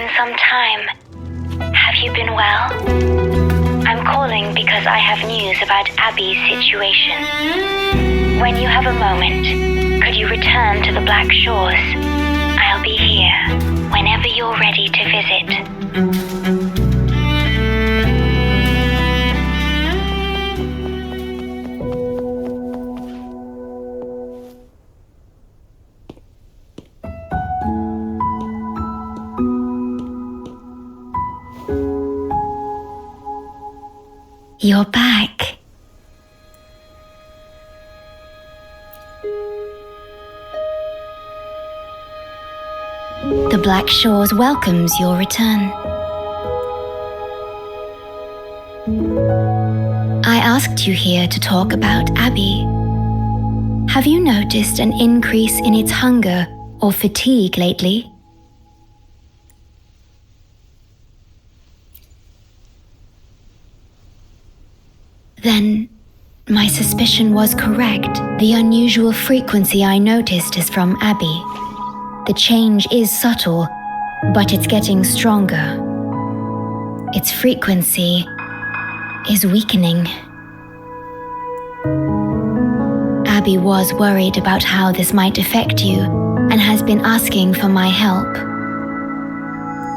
in some time. Have you been well? I'm calling because I have news about Abby's situation. When you have a moment, could you return to the Black Shores? I'll be here whenever you're ready to visit. You're back. The Black Shores welcomes your return. I asked you here to talk about Abby. Have you noticed an increase in its hunger or fatigue lately? Then, my suspicion was correct. The unusual frequency I noticed is from Abby. The change is subtle, but it's getting stronger. Its frequency is weakening. Abby was worried about how this might affect you and has been asking for my help.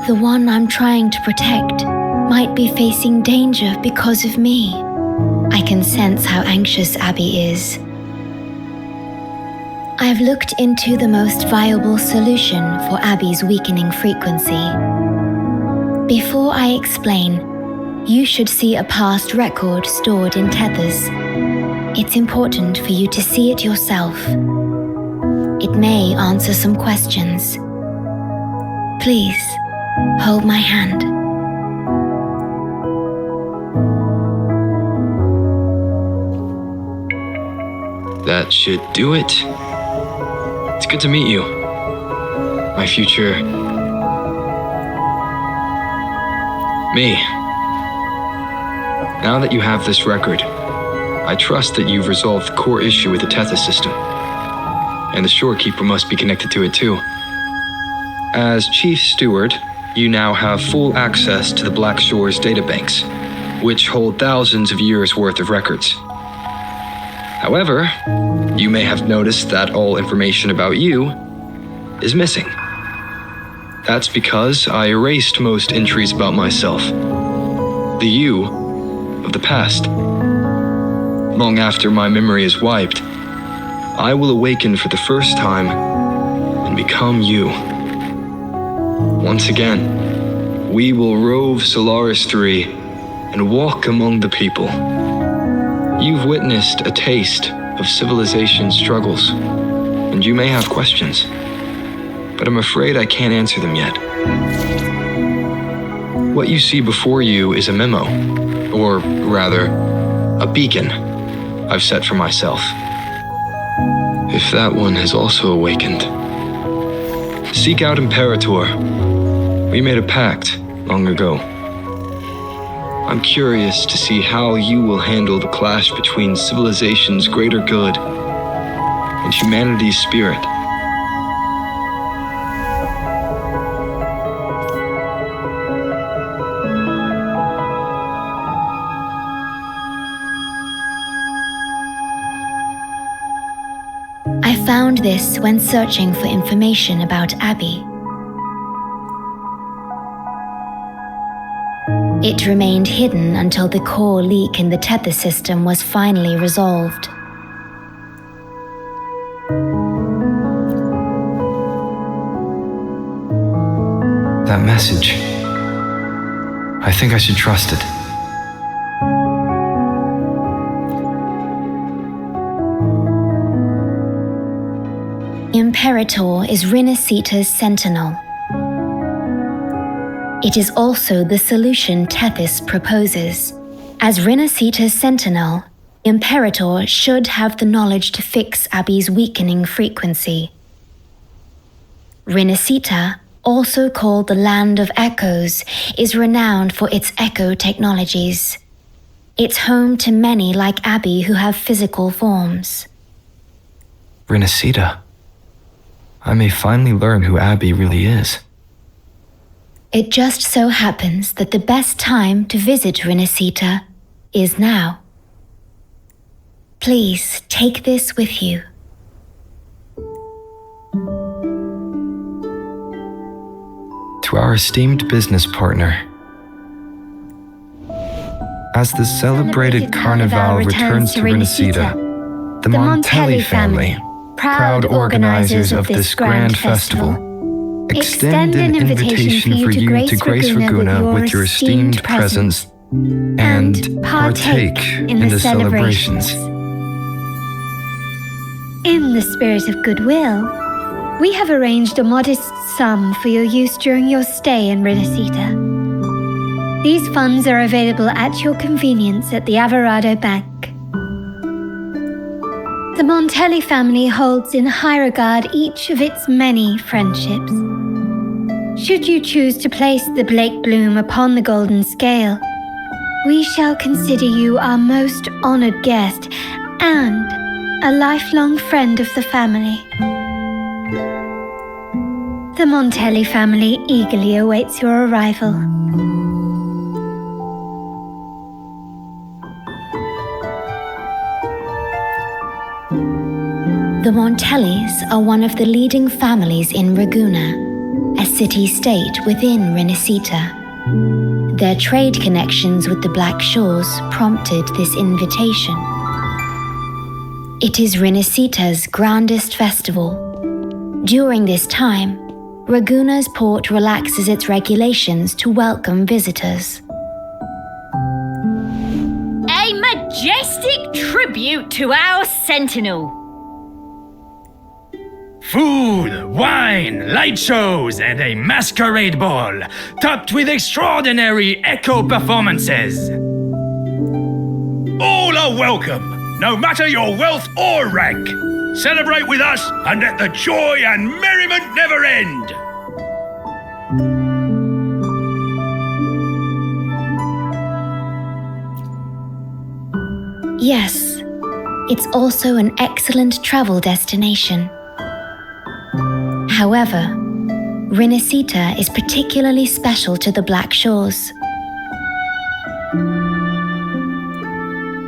The one I'm trying to protect might be facing danger because of me. I can sense how anxious Abby is. I've looked into the most viable solution for Abby's weakening frequency. Before I explain, you should see a past record stored in tethers. It's important for you to see it yourself. It may answer some questions. Please, hold my hand. That should do it. It's good to meet you. My future... me. Now that you have this record, I trust that you've resolved the core issue with the Tethys system. And the shorekeeper must be connected to it too. As Chief Steward, you now have full access to the Black Shores databanks, which hold thousands of years' worth of records. However, you may have noticed that all information about you is missing. That's because I erased most entries about myself. The you of the past. Long after my memory is wiped, I will awaken for the first time and become you. Once again, we will rove Solaris 3 and walk among the people. You've witnessed a taste of civilization's struggles, and you may have questions, but I'm afraid I can't answer them yet. What you see before you is a memo, or rather, a beacon I've set for myself. If that one has also awakened, seek out Imperator. We made a pact long ago. I'm curious to see how you will handle the clash between civilization's greater good and humanity's spirit. I found this when searching for information about Abby. It remained hidden until the core leak in the tether system was finally resolved. That message. I think I should trust it. Imperator is Rinascita's sentinel. It is also the solution Tethys proposes. As Rinascita's sentinel, Imperator should have the knowledge to fix Abby's weakening frequency. Rinascita, also called the Land of Echoes, is renowned for its echo technologies. It's home to many like Abby who have physical forms. Rinascita. I may finally learn who Abby really is. It just so happens that the best time to visit Rinascita is now. Please take this with you. To our esteemed business partner. As the celebrated Carnival returns to Rinascita, the Montelli family, proud organizers of this grand festival, extend an invitation for you to grace Raguena with your esteemed presence and partake in the celebrations. In the spirit of goodwill, we have arranged a modest sum for your use during your stay in Rinascita. These funds are available at your convenience at the Averado Bank. The Montelli family holds in high regard each of its many friendships. Should you choose to place the Blake Bloom upon the golden scale, we shall consider you our most honored guest and a lifelong friend of the family. The Montelli family eagerly awaits your arrival. The Montellis are one of the leading families in Raguena, a city-state within Rinascita. Their trade connections with the Black Shores prompted this invitation. It is Rinascita's grandest festival. During this time, Raguena's port relaxes its regulations to welcome visitors. A majestic tribute to our sentinel. Food, wine, light shows, and a masquerade ball, topped with extraordinary echo performances. All are welcome, no matter your wealth or rank. Celebrate with us and let the joy and merriment never end. Yes, it's also an excellent travel destination. However, Rinascita is particularly special to the Black Shores.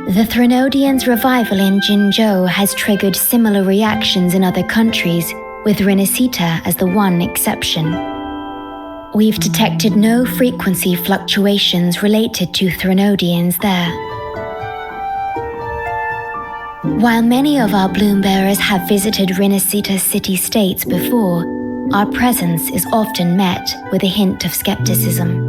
The Threnodians' revival in Jinzhou has triggered similar reactions in other countries, with Rinascita as the one exception. We've detected no frequency fluctuations related to Threnodians there. While many of our bloom bearers have visited Rinascita city-states before, our presence is often met with a hint of skepticism.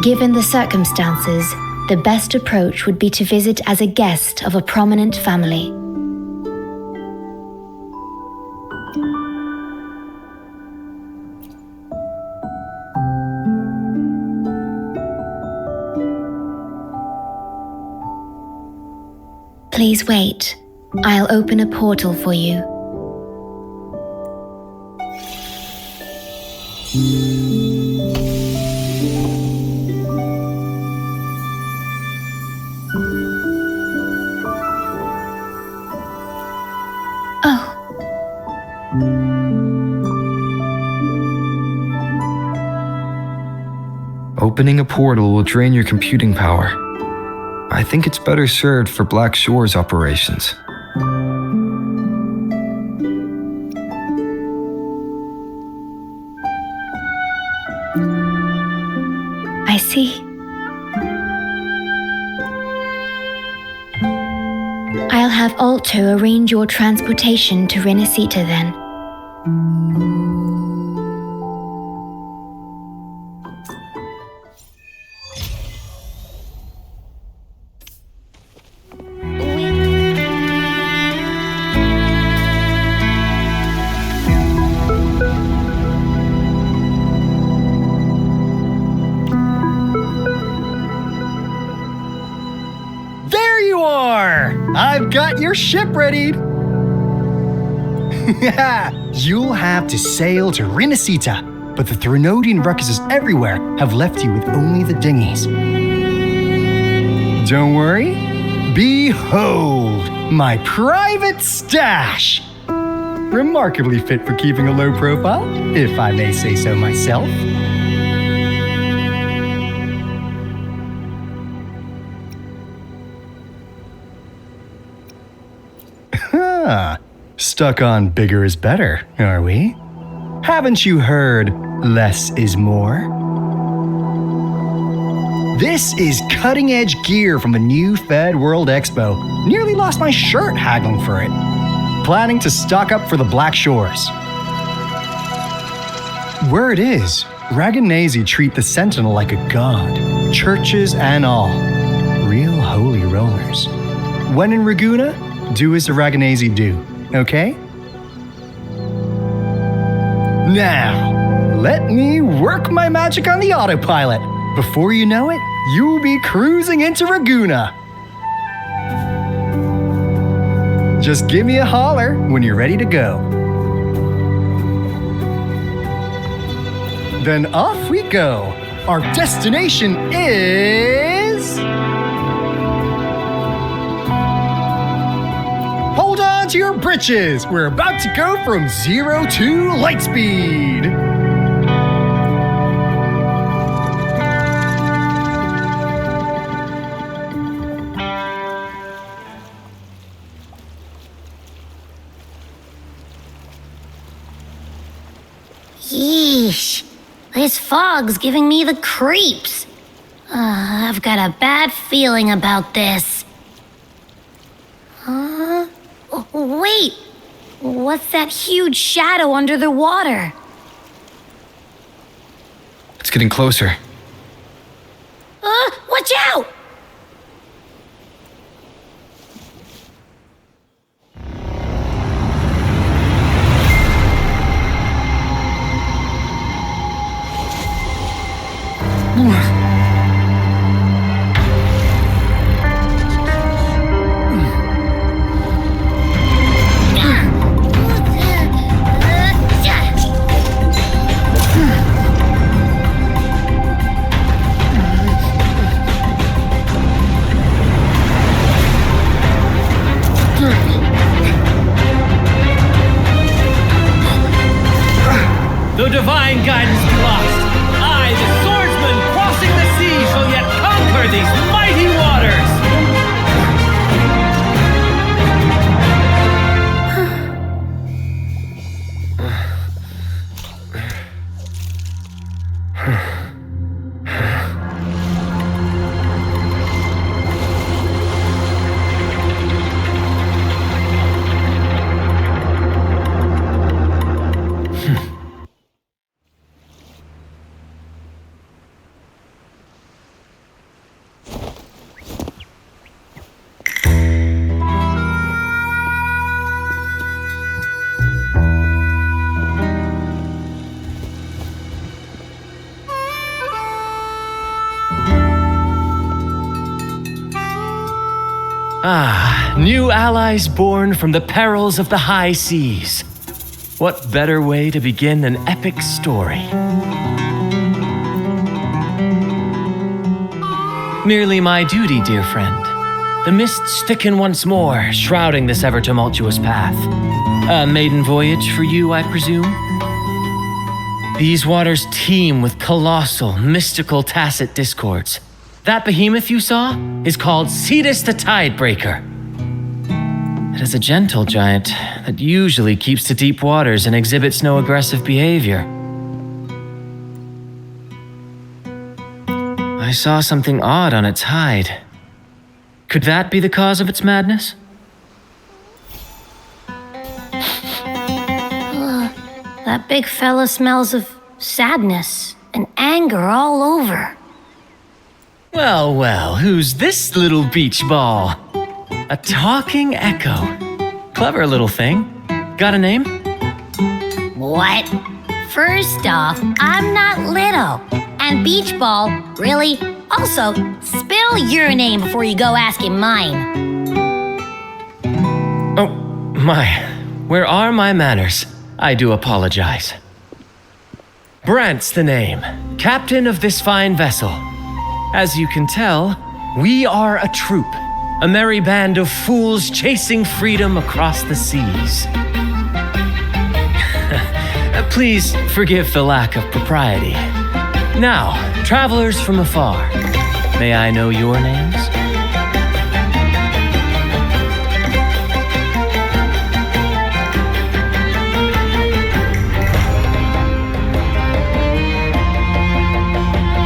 Given the circumstances, the best approach would be to visit as a guest of a prominent family. Please wait. I'll open a portal for you. Oh. Opening a portal will drain your computing power. I think it's better served for Black Shores operations. I see. I'll have Alto arrange your transportation to Rinascita then. I've got your ship readied! You'll have to sail to Rinascita, but the Threnodian ruckuses everywhere have left you with only the dinghies. Don't worry. Behold, my private stash! remarkably fit for keeping a low profile, if I may say so myself. Stuck on bigger is better, are we? Haven't you heard less is more? This is cutting-edge gear from the new Fed World Expo. Nearly lost my shirt haggling for it. Planning to stock up for the Black Shores. Word is, Raganazi treat the Sentinel like a god, churches and all. Real holy rollers. When in Raguna, do as the Raganazi do, okay? Now, let me work my magic on the autopilot. Before you know it, you'll be cruising into Raguna. Just give me a holler when you're ready to go. Then off we go. Our destination is... Hold on to your britches. We're about to go from 0 to light speed. Yeesh, this fog's giving me the creeps. I've got a bad feeling about this. Wait, what's that huge shadow under the water? It's getting closer. Watch out! Though divine guidance be lost, I, the swordsman crossing the sea, shall yet conquer these mighty waters! New allies born from the perils of the high seas. What better way to begin an epic story? Merely my duty, dear friend. The mists thicken once more, shrouding this ever-tumultuous path. A maiden voyage for you, I presume? These waters teem with colossal, mystical, tacit discords. That behemoth you saw is called Cetus the Tidebreaker. It is a gentle giant that usually keeps to deep waters and exhibits no aggressive behavior. I saw something odd on its hide. Could that be the cause of its madness? That big fella smells of sadness and anger all over. Well, well, who's this little beach ball? A talking echo. Clever little thing. Got a name? What? First off, I'm not little. And Beach Ball, really? Also, spill your name before you go asking mine. Oh, my. Where are my manners? I do apologize. Brant's the name. Captain of this fine vessel. As you can tell, we are a troop. A merry band of fools chasing freedom across the seas. Please forgive the lack of propriety. Now, travelers from afar, may I know your names?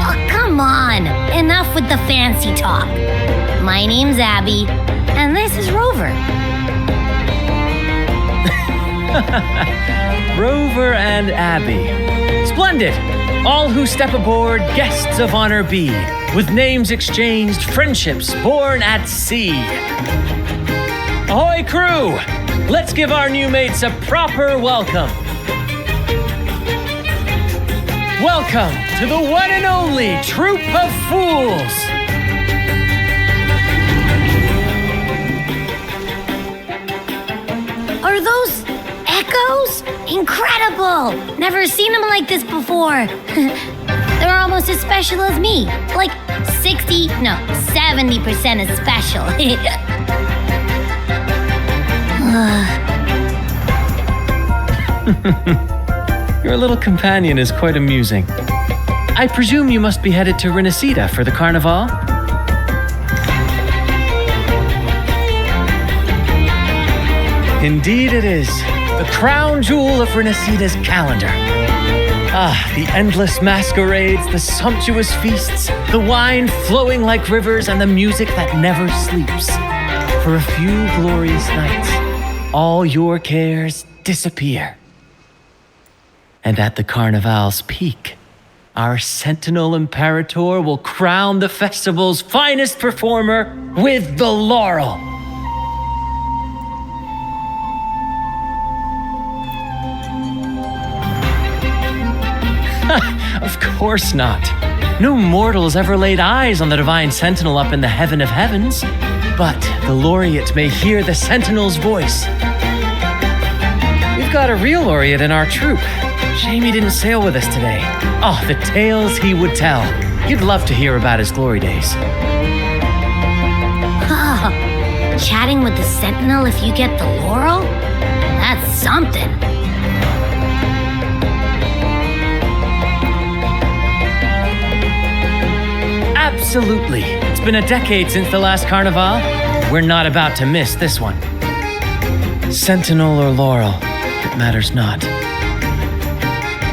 Oh, come on! Enough with the fancy talk. My name's Abby, and this is Rover. Rover and Abby. Splendid! All who step aboard, guests of honor be, with names exchanged, friendships born at sea. Ahoy, crew! Let's give our new mates a proper welcome. Welcome to the one and only Troop of Fools! Are those echoes? Incredible! Never seen them like this before. They're almost as special as me. Like 70% as special. Your little companion is quite amusing. I presume you must be headed to Rinascita for the carnival? Indeed it is. The crown jewel of Rinascita's calendar. Ah, the endless masquerades, the sumptuous feasts, the wine flowing like rivers, and the music that never sleeps. For a few glorious nights, all your cares disappear. And at the Carnival's peak, our Sentinel Imperator will crown the festival's finest performer with the laurel. Of course not. No mortals ever laid eyes on the Divine Sentinel up in the heaven of heavens. But the laureate may hear the Sentinel's voice. We've got a real laureate in our troop. Shame he didn't sail with us today. Oh, the tales he would tell. You'd love to hear about his glory days. Chatting with the Sentinel if you get the laurel? That's something. Absolutely. It's been a decade since the last carnival. We're not about to miss this one. Sentinel or laurel, it matters not.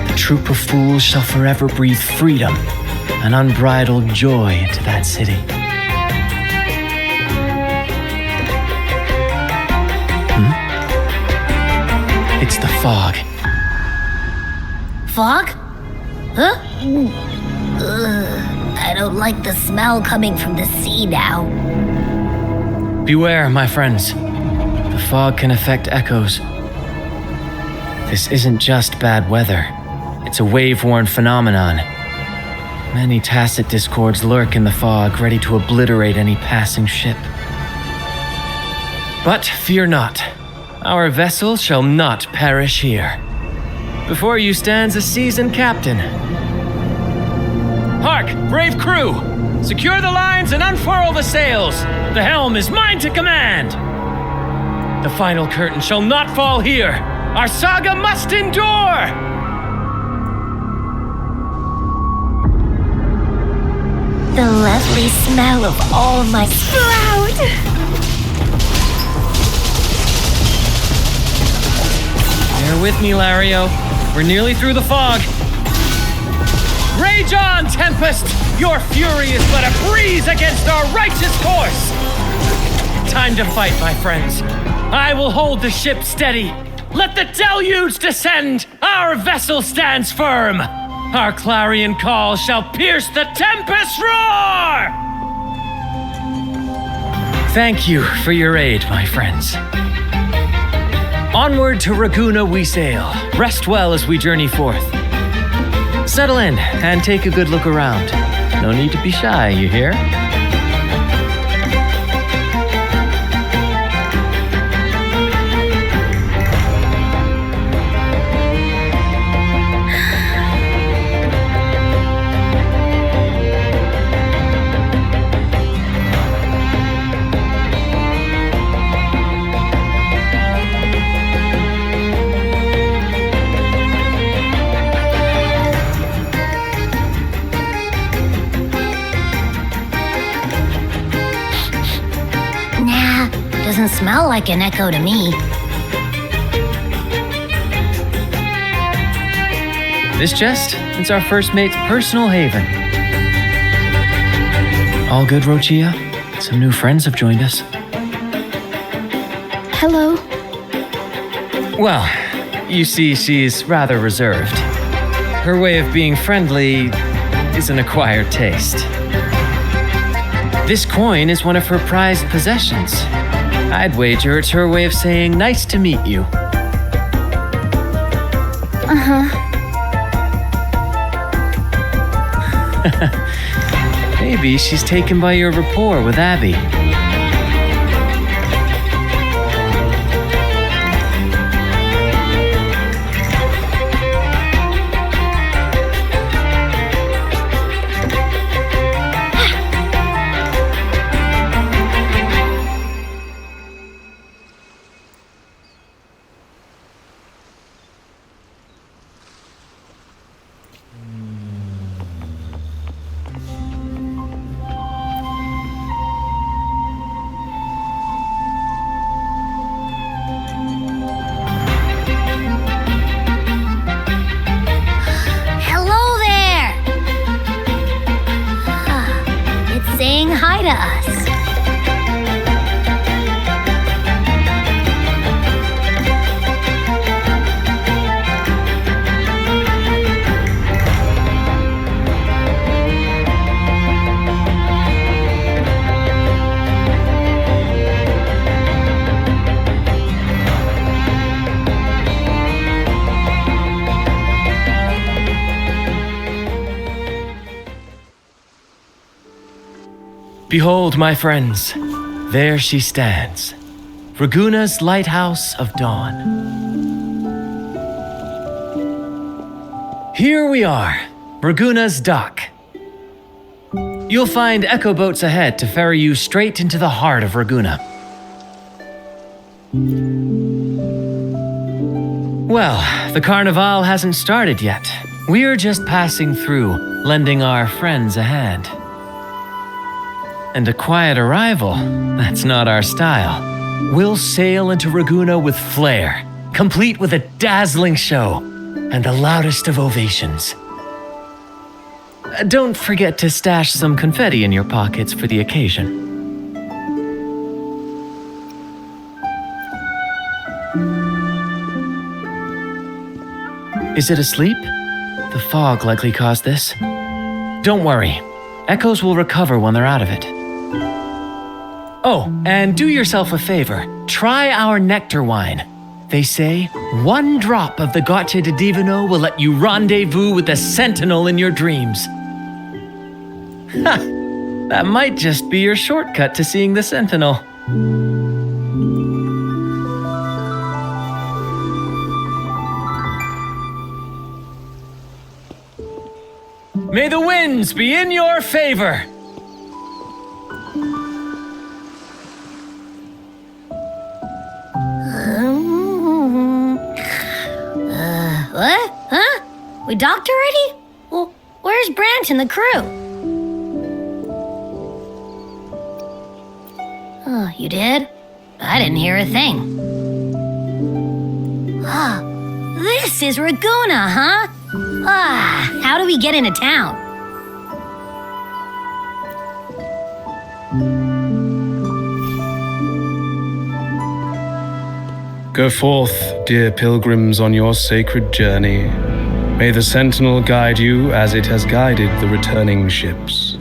The troop of fools shall forever breathe freedom and unbridled joy into that city. It's the fog. Fog? Huh? I don't like the smell coming from the sea now. Beware, my friends. The fog can affect echoes. This isn't just bad weather. It's a wave-worn phenomenon. Many tacit discords lurk in the fog, ready to obliterate any passing ship. But fear not. Our vessel shall not perish here. Before you stands a seasoned captain. Hark, brave crew! Secure the lines and unfurl the sails! The helm is mine to command! The final curtain shall not fall here! Our saga must endure! The lovely smell of all my sprout! Bear with me, Lario. We're nearly through the fog. Rage on, Tempest! Your fury is but a breeze against our righteous course! Time to fight, my friends. I will hold the ship steady. Let the deluge descend! Our vessel stands firm! Our clarion call shall pierce the tempest roar! Thank you for your aid, my friends. Onward to Ragusa we sail. Rest well as we journey forth. Settle in and take a good look around. No need to be shy, you hear? Doesn't smell like an echo to me. This chest, it's our first mate's personal haven. All good, Rochia? Some new friends have joined us. Hello. Well, you see, she's rather reserved. Her way of being friendly is an acquired taste. This coin is one of her prized possessions. I'd wager it's her way of saying nice to meet you. Maybe she's taken by your rapport with Abby. Hello there! It's saying hi to us. Behold, my friends, there she stands, Raguna's Lighthouse of Dawn. Here we are, Raguna's dock. You'll find echo boats ahead to ferry you straight into the heart of Raguna. Well, the carnival hasn't started yet. We're just passing through, lending our friends a hand. And a quiet arrival, that's not our style. We'll sail into Raguna with flair, complete with a dazzling show and the loudest of ovations. Don't forget to stash some confetti in your pockets for the occasion. Is it asleep? The fog likely caused this. Don't worry, echoes will recover when they're out of it. Oh, and do yourself a favor. Try our nectar wine. They say one drop of the Gocce di Divino will let you rendezvous with the sentinel in your dreams. Ha! That might just be your shortcut to seeing the sentinel. May the winds be in your favor! What? Huh? We docked already? Well, where's Brant and the crew? Oh, you did? I didn't hear a thing. Ah, this is Raguna, huh? Ah, how do we get into town? Go forth, dear pilgrims, on your sacred journey. May the sentinel guide you as it has guided the returning ships.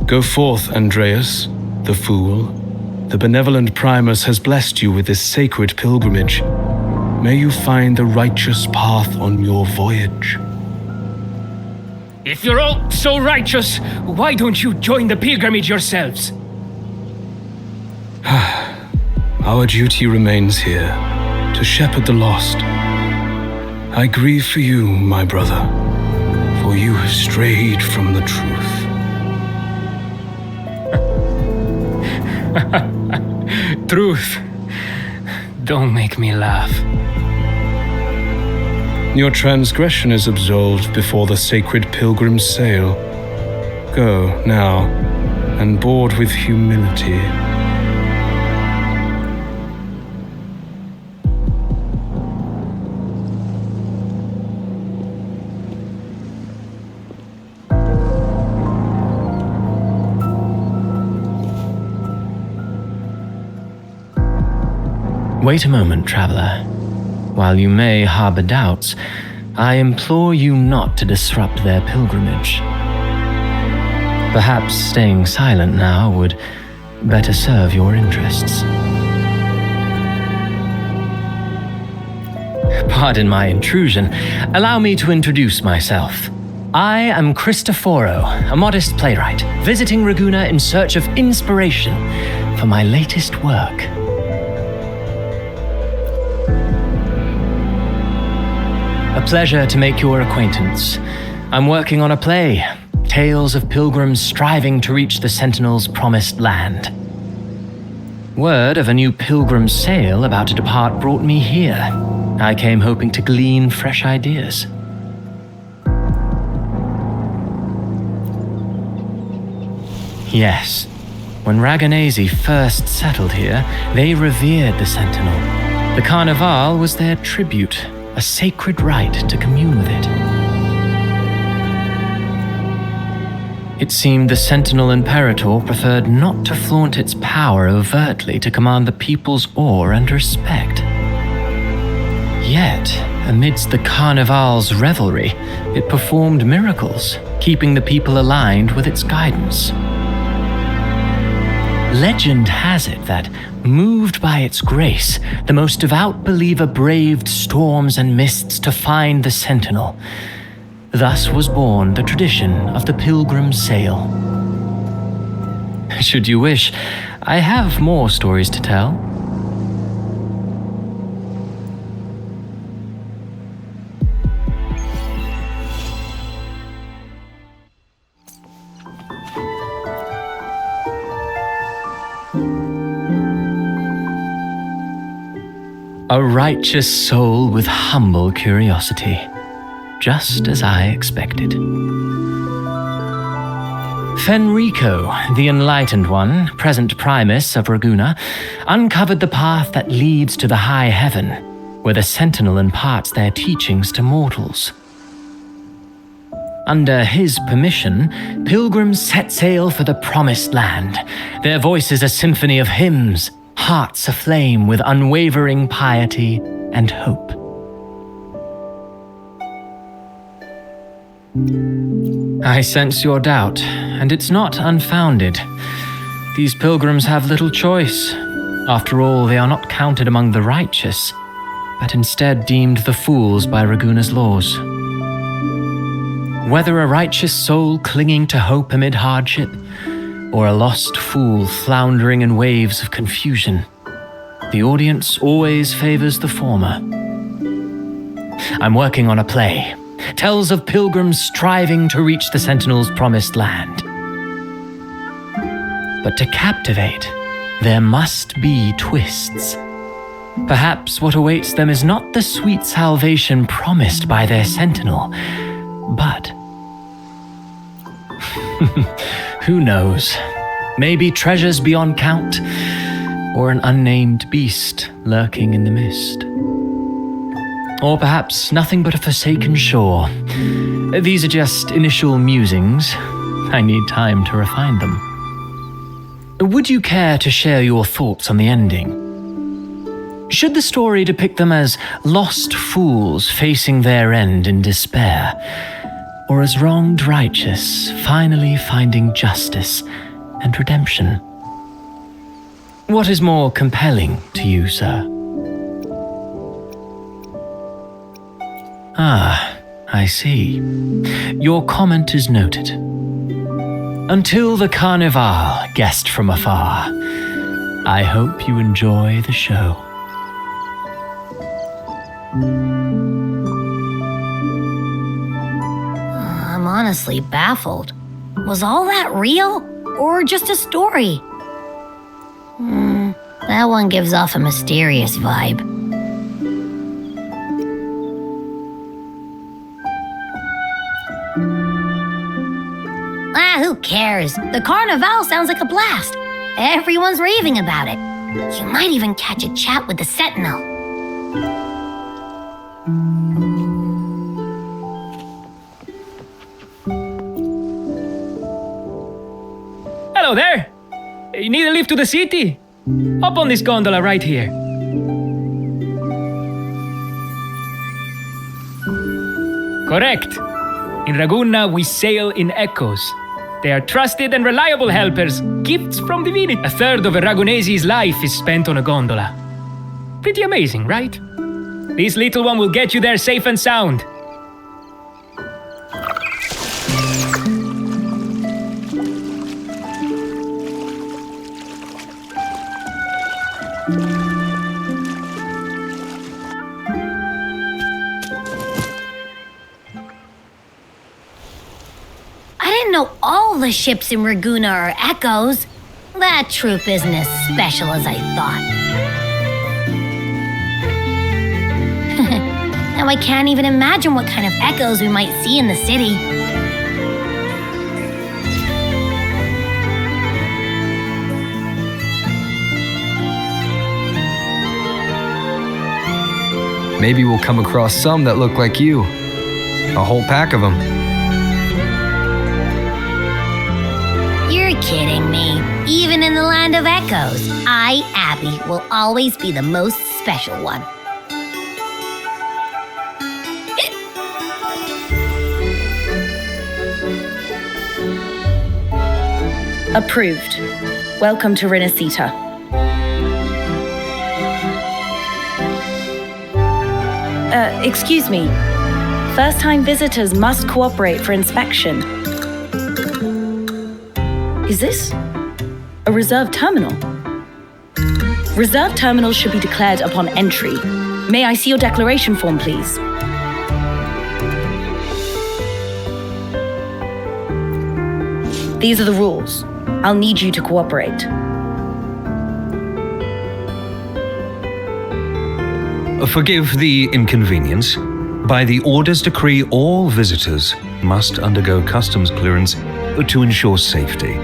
Go forth, Andreas, the fool. The benevolent Primus has blessed you with this sacred pilgrimage. May you find the righteous path on your voyage. If you're all so righteous, why don't you join the pilgrimage yourselves? Our duty remains here, to shepherd the lost. I grieve for you, my brother, for you have strayed from the truth. Truth. Don't make me laugh. Your transgression is absolved before the sacred pilgrims sail. Go, now, and board with humility. Wait a moment, traveler. While you may harbor doubts, I implore you not to disrupt their pilgrimage. Perhaps staying silent now would better serve your interests. Pardon my intrusion. Allow me to introduce myself. I am Cristoforo, a modest playwright, visiting Raguena in search of inspiration for my latest work. A pleasure to make your acquaintance. I'm working on a play, tales of pilgrims striving to reach the Sentinel's promised land. Word of a new pilgrim sail about to depart brought me here. I came hoping to glean fresh ideas. Yes, when Raganazi first settled here, they revered the Sentinel. The Carnival was their tribute, a sacred rite to commune with it. It seemed the Sentinel Imperator preferred not to flaunt its power overtly to command the people's awe and respect. Yet, amidst the Carnival's revelry, it performed miracles, keeping the people aligned with its guidance. Legend has it that, moved by its grace, the most devout believer braved storms and mists to find the Sentinel. Thus was born the tradition of the pilgrim sail. Should you wish, I have more stories to tell. A righteous soul with humble curiosity, just as I expected. Fenrico, the Enlightened One, present Primus of Raguena, uncovered the path that leads to the high heaven, where the Sentinel imparts their teachings to mortals. Under his permission, pilgrims set sail for the promised land, their voices a symphony of hymns, hearts aflame with unwavering piety and hope. I sense your doubt, and it's not unfounded. These pilgrims have little choice. After all, they are not counted among the righteous, but instead deemed the fools by Raguena's laws. Whether a righteous soul clinging to hope amid hardship, or a lost fool floundering in waves of confusion, the audience always favors the former. I'm working on a play. Tells of pilgrims striving to reach the Sentinel's promised land. But to captivate, there must be twists. Perhaps what awaits them is not the sweet salvation promised by their Sentinel, but... who knows? Maybe treasures beyond count, or an unnamed beast lurking in the mist. Or perhaps nothing but a forsaken shore. These are just initial musings. I need time to refine them. Would you care to share your thoughts on the ending? Should the story depict them as lost fools facing their end in despair, or as wronged righteous finally finding justice and redemption? What is more compelling to you, sir? Ah, I see. Your comment is noted. Until the Carnival, guest from afar, I hope you enjoy the show. I'm honestly baffled. Was all that real, or just a story? That one gives off a mysterious vibe. Who cares? The Carnival sounds like a blast. Everyone's raving about it. You might even catch a chat with the Sentinel. Hello there! You need a lift to the city? Hop on this gondola right here. Correct. In Raguna, we sail in echoes. They are trusted and reliable helpers, gifts from divinity. A third of a Ragunese's life is spent on a gondola. Pretty amazing, right? This little one will get you there safe and sound. I didn't know all the ships in Raguna are echoes. That troop isn't as special as I thought. Now I can't even imagine what kind of echoes we might see in the city. Maybe we'll come across some that look like you. A whole pack of them. You're kidding me. Even in the land of echoes, I, Abby, will always be the most special one. Approved. Welcome to Rinascita. Excuse me. First-time visitors must cooperate for inspection. Is this a reserved terminal? Reserved terminals should be declared upon entry. May I see your declaration form, please? These are the rules. I'll need you to cooperate. Forgive the inconvenience. By the Order's decree, all visitors must undergo customs clearance to ensure safety.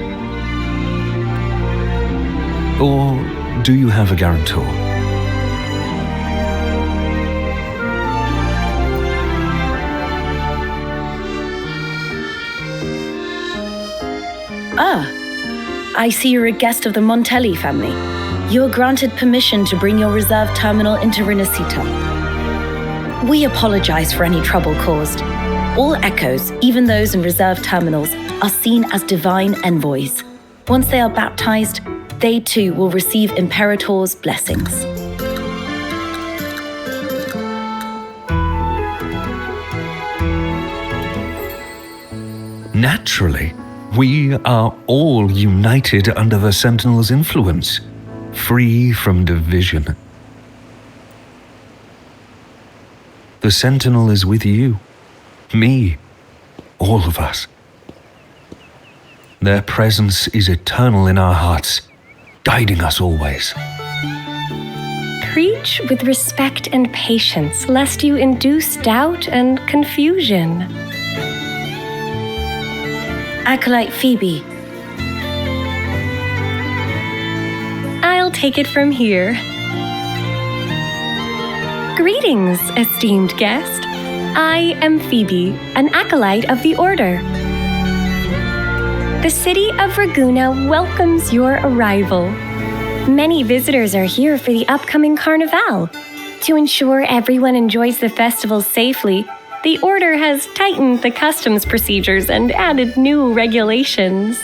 Or do you have a guarantor? I see you're a guest of the Montelli family. You are granted permission to bring your reserve terminal into Rinascita. We apologize for any trouble caused. All echoes, even those in reserve terminals, are seen as divine envoys. Once they are baptized, they too will receive Imperator's blessings. Naturally, we are all united under the Sentinel's influence, free from division. The Sentinel is with you, me, all of us. Their presence is eternal in our hearts, guiding us always. Preach with respect and patience, lest you induce doubt and confusion. Acolyte Phoebe. I'll take it from here. Greetings, esteemed guest. I am Phoebe, an acolyte of the Order. The city of Raguna welcomes your arrival. Many visitors are here for the upcoming Carnival. To ensure everyone enjoys the festival safely, the Order has tightened the customs procedures and added new regulations.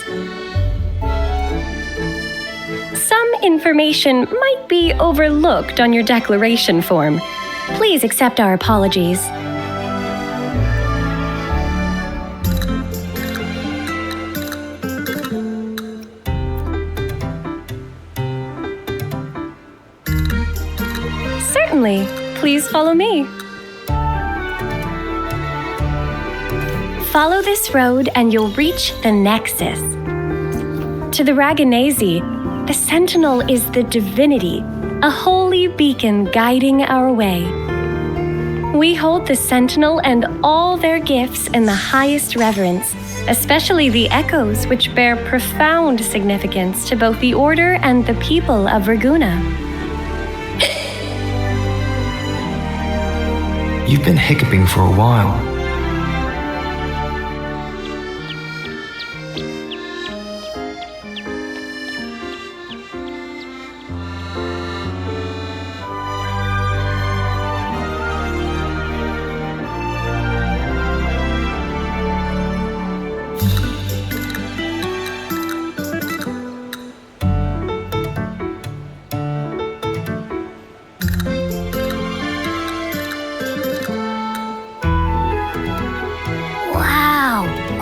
Some information might be overlooked on your declaration form. Please accept our apologies. Certainly. Please follow me. Follow this road and you'll reach the Nexus. To the Raganese, the Sentinel is the divinity, a holy beacon guiding our way. We hold the Sentinel and all their gifts in the highest reverence, especially the echoes, which bear profound significance to both the Order and the people of Raguna. You've been hiccuping for a while.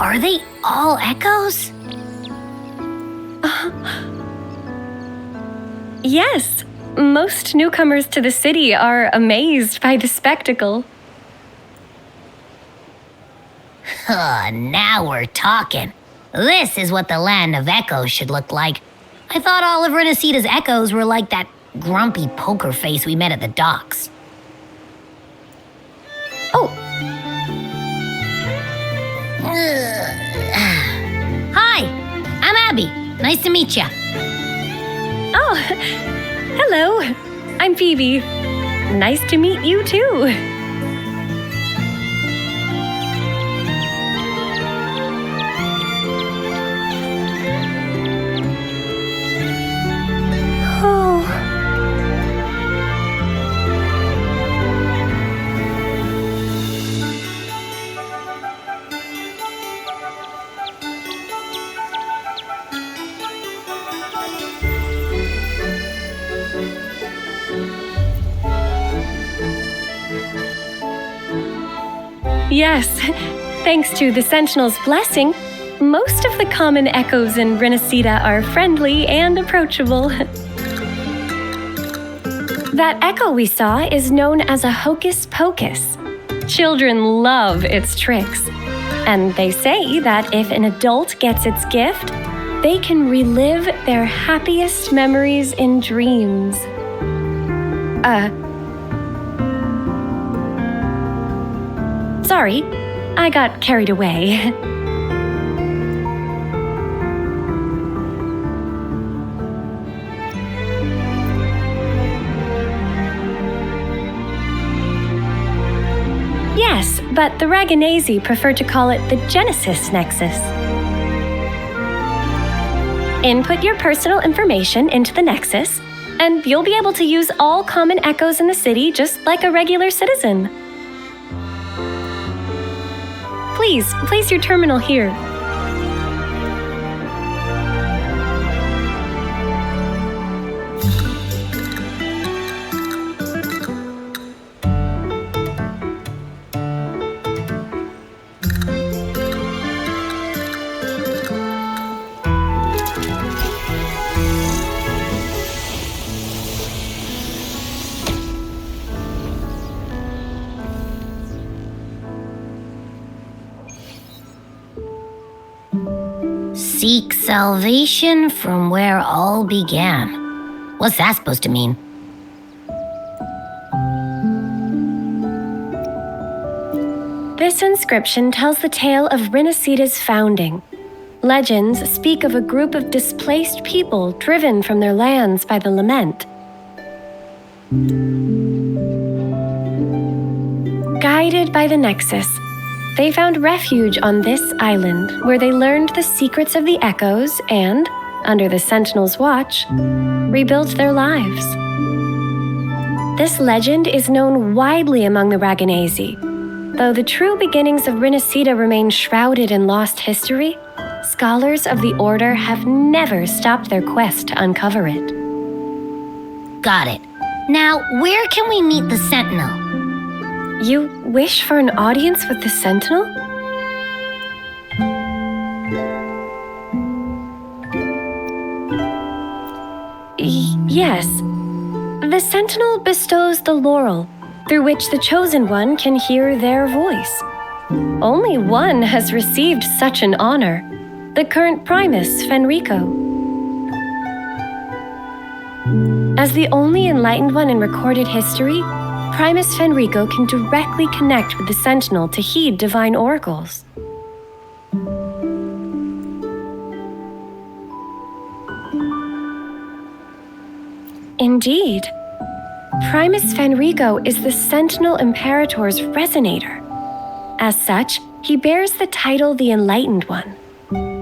Are they all echoes? Yes, most newcomers to the city are amazed by the spectacle. Now we're talking. This is what the land of echoes should look like. I thought all of Rinascita's echoes were like that grumpy poker face we met at the docks. Oh. Hi, I'm Abby. Nice to meet ya. Oh, hello. I'm Phoebe. Nice to meet you too. Yes, thanks to the Sentinel's blessing, most of the common echoes in Rinascita are friendly and approachable. That echo we saw is known as a hocus pocus. Children love its tricks. And they say that if an adult gets its gift, they can relive their happiest memories in dreams. Sorry, I got carried away. Yes, but the Raganese prefer to call it the Genesis Nexus. Input your personal information into the Nexus, and you'll be able to use all common echoes in the city just like a regular citizen. Please, place your terminal here. Seek salvation from where all began. What's that supposed to mean? This inscription tells the tale of Rinascita's founding. Legends speak of a group of displaced people driven from their lands by the lament. Guided by the Nexus, they found refuge on this island, where they learned the secrets of the echoes and, under the Sentinel's watch, rebuilt their lives. This legend is known widely among the Raganese. Though the true beginnings of Rinascita remain shrouded in lost history, scholars of the Order have never stopped their quest to uncover it. Got it. Now, where can we meet the Sentinel? You wish for an audience with the Sentinel? Yes. The Sentinel bestows the laurel, through which the Chosen One can hear their voice. Only one has received such an honor, the current Primus, Fenrico. As the only enlightened one in recorded history, Primus Fenrico can directly connect with the Sentinel to heed divine oracles. Indeed, Primus Fenrico is the Sentinel Imperator's resonator. As such, he bears the title the Enlightened One.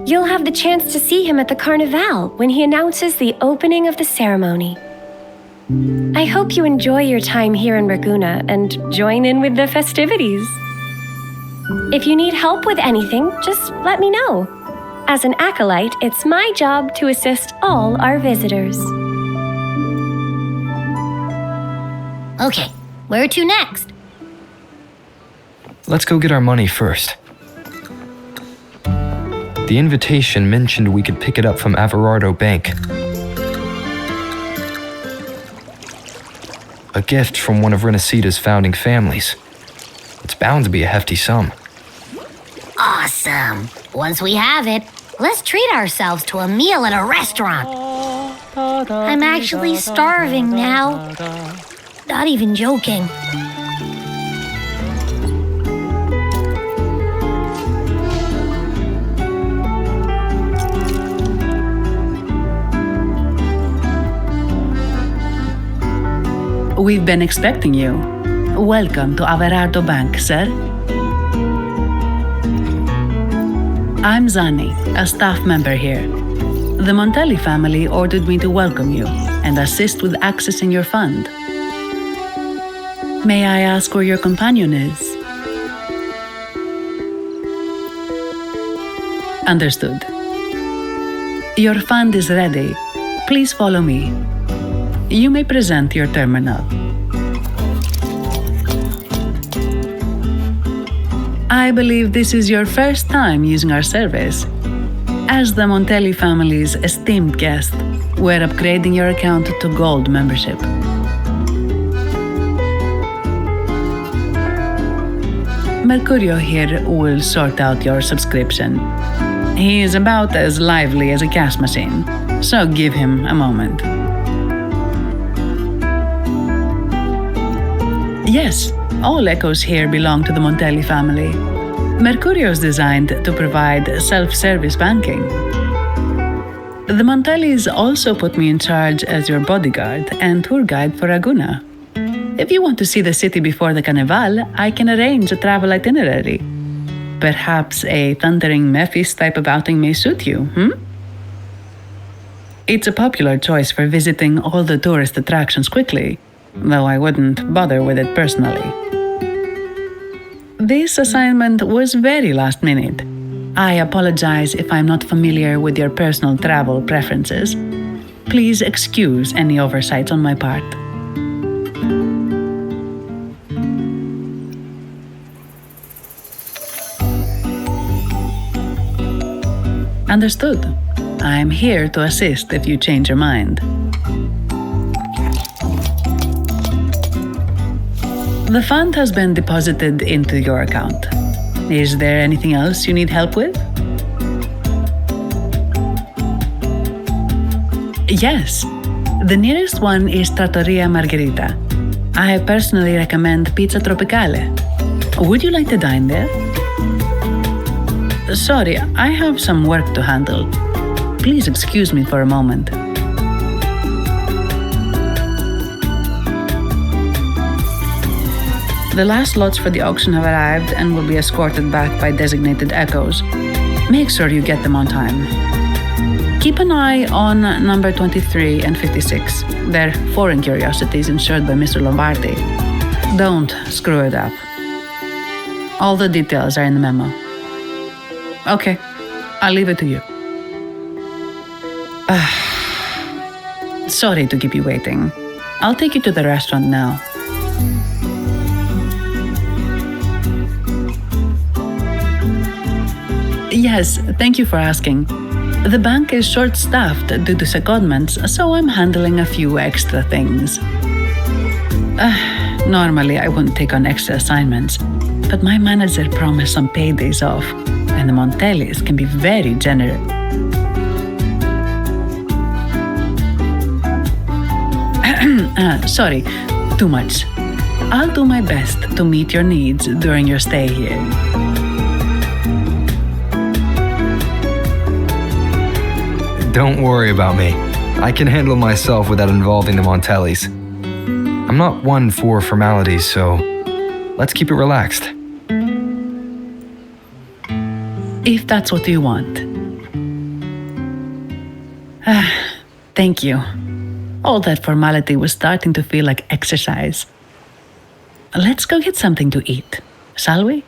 You'll have the chance to see him at the Carnival when he announces the opening of the ceremony. I hope you enjoy your time here in Raguna and join in with the festivities. If you need help with anything, just let me know. As an acolyte, it's my job to assist all our visitors. Okay, where to next? Let's go get our money first. The invitation mentioned we could pick it up from Averardo Bank. A gift from one of Rinascita's founding families. It's bound to be a hefty sum. Awesome. Once we have it, let's treat ourselves to a meal at a restaurant. I'm actually starving now. Not even joking. We've been expecting you. Welcome to Averardo Bank, sir. I'm Zani, a staff member here. The Montelli family ordered me to welcome you and assist with accessing your fund. May I ask where your companion is? Understood. Your fund is ready. Please follow me. You may present your terminal. I believe this is your first time using our service. As the Montelli family's esteemed guest, we're upgrading your account to Gold membership. Mercurio here will sort out your subscription. He is about as lively as a cash machine, so give him a moment. Yes, all echoes here belong to the Montelli family. Mercurio is designed to provide self-service banking. The Montellis also put me in charge as your bodyguard and tour guide for Ragusa. If you want to see the city before the Carnival, I can arrange a travel itinerary. Perhaps a thundering Memphis type of outing may suit you, It's a popular choice for visiting all the tourist attractions quickly, though I wouldn't bother with it personally. This assignment was very last minute. I apologize if I'm not familiar with your personal travel preferences. Please excuse any oversights on my part. Understood. I'm here to assist if you change your mind. The fund has been deposited into your account. Is there anything else you need help with? Yes. The nearest one is Trattoria Margherita. I personally recommend Pizza Tropicale. Would you like to dine there? Sorry, I have some work to handle. Please excuse me for a moment. The last lots for the auction have arrived and will be escorted back by designated echoes. Make sure you get them on time. Keep an eye on number 23 and 56. They're foreign curiosities insured by Mr. Lombardi. Don't screw it up. All the details are in the memo. Okay, I'll leave it to you. Sorry to keep you waiting. I'll take you to the restaurant now. Yes, thank you for asking. The bank is short-staffed due to secondments, so I'm handling a few extra things. Normally, I wouldn't take on extra assignments, but my manager promised some paydays off, and the Montellis can be very generous. Sorry, too much. I'll do my best to meet your needs during your stay here. Don't worry about me. I can handle myself without involving the Montellis. I'm not one for formalities, so let's keep it relaxed. If that's what you want. Thank you. All that formality was starting to feel like exercise. Let's go get something to eat, shall we?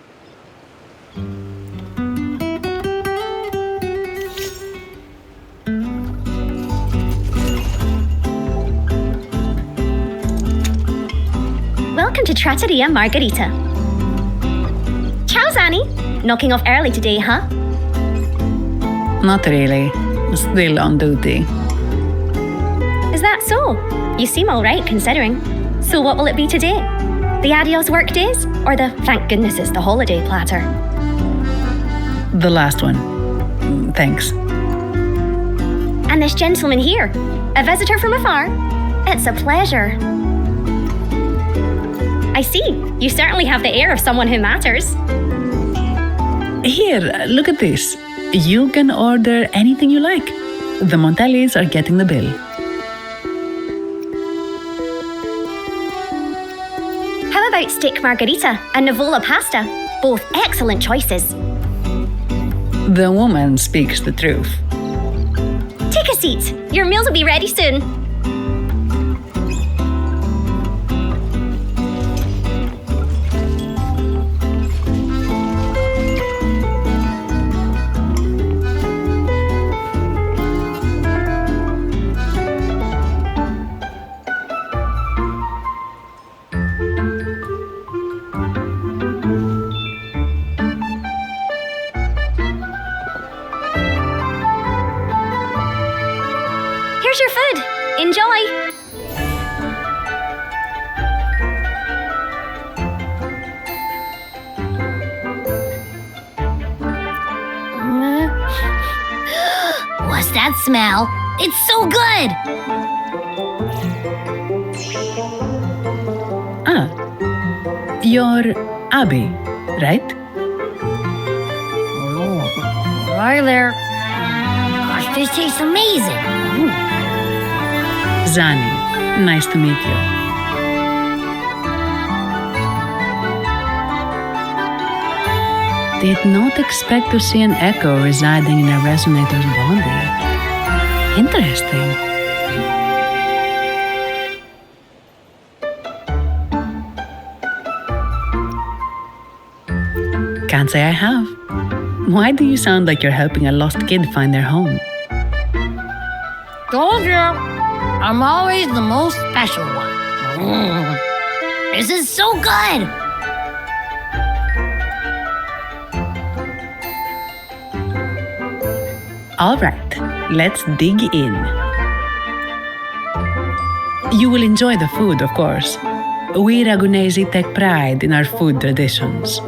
Welcome to Trattoria Margherita. Ciao, Zani. Knocking off early today, huh? Not really. Still on duty. Is that so? You seem all right considering. So what will it be today? The adios work days or the thank goodness it's the holiday platter? The last one. Thanks. And this gentleman here, a visitor from afar? It's a pleasure. I see. You certainly have the air of someone who matters. Here, look at this. You can order anything you like. The Montellis are getting the bill. How about steak margarita and Nivola pasta? Both excellent choices. The woman speaks the truth. Take a seat. Your meals will be ready soon. Here's your food. Enjoy. What's that smell? It's so good! You're Abby, right? Hi there. Gosh, this tastes amazing. Zani, nice to meet you. Did not expect to see an echo residing in a resonator's body. Interesting. Can't say I have. Why do you sound like you're helping a lost kid find their home? Told you. I'm always the most special one. This is so good! All right, let's dig in. You will enjoy the food, of course. We Ragunesi take pride in our food traditions.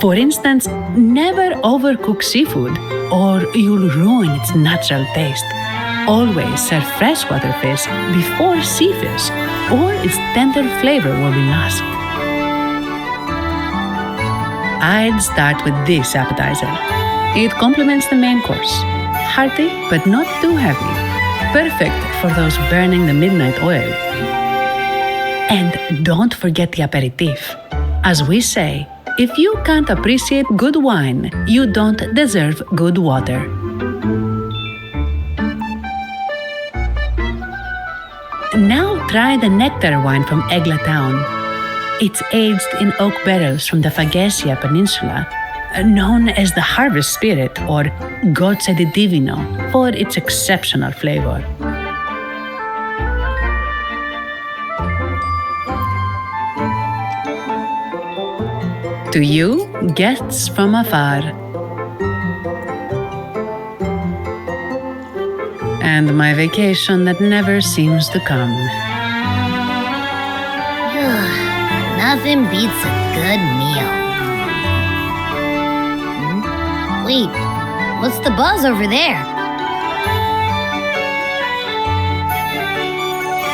For instance, never overcook seafood or you'll ruin its natural taste. Always serve freshwater fish before sea fish, or its tender flavor will be lost. I'd start with this appetizer. It complements the main course. Hearty, but not too heavy. Perfect for those burning the midnight oil. And don't forget the aperitif. As we say, if you can't appreciate good wine, you don't deserve good water. Now try the nectar wine from Egla town. It's aged in oak barrels from the Faghesia Peninsula, known as the harvest spirit or Gozze di Divino for its exceptional flavor. To you, guests from afar. And my vacation that never seems to come. Nothing beats a good meal. Wait, what's the buzz over there?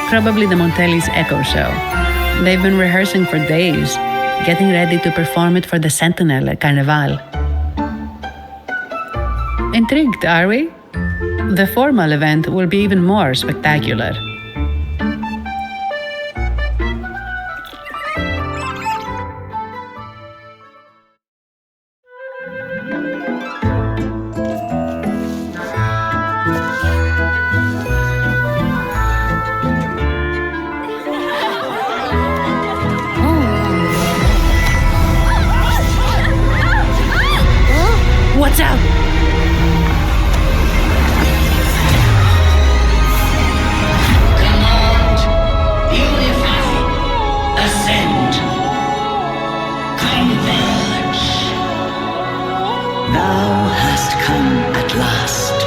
Probably the Montelli's Echo Show. They've been rehearsing for days, getting ready to perform it for the Sentinel at Carnival. Intrigued, are we? The formal event will be even more spectacular. Watch out! come at last.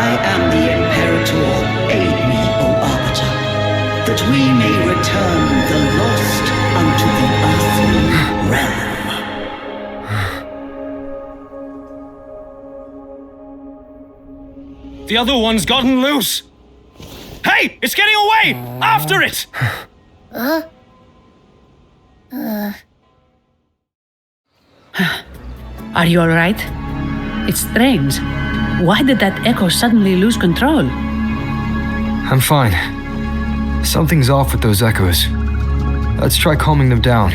I am the Imperator. Aid me, O Arbiter, that we may return the lost unto the earthly realm. The other one's gotten loose! Hey! It's getting away! After it! Are you alright? It's strange. Why did that echo suddenly lose control? I'm fine. Something's off with those echoes. Let's try calming them down.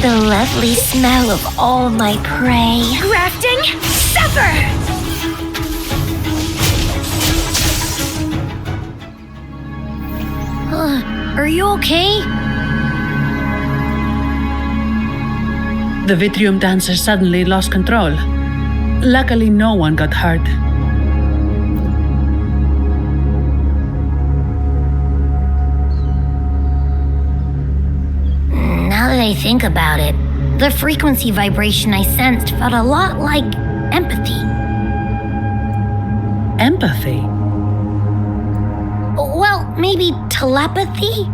The lovely smell of all my prey. Grafting, suffer! Are you okay? The Vitrium dancer suddenly lost control. Luckily, no one got hurt. Now that I think about it, the frequency vibration I sensed felt a lot like empathy. Empathy? Well, maybe telepathy?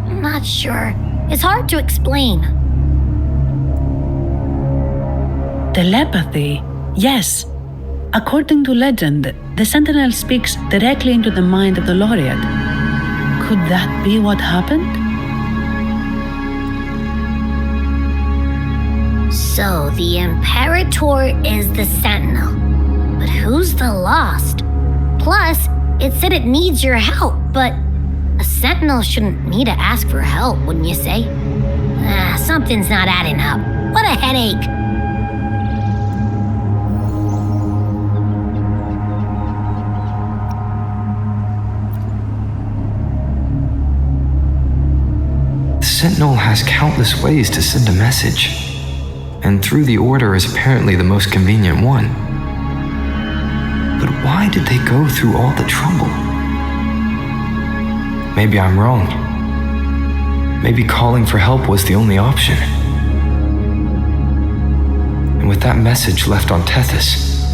Not sure. It's hard to explain. Telepathy? Yes. According to legend, the Sentinel speaks directly into the mind of the Laureate. Could that be what happened? So, the Imperator is the Sentinel. But who's the Lost? Plus, it said it needs your help, but a Sentinel shouldn't need to ask for help, wouldn't you say? Something's not adding up. What a headache. The Sentinel has countless ways to send a message, and through the Order is apparently the most convenient one. But why did they go through all the trouble? Maybe I'm wrong. Maybe calling for help was the only option. And with that message left on Tethys,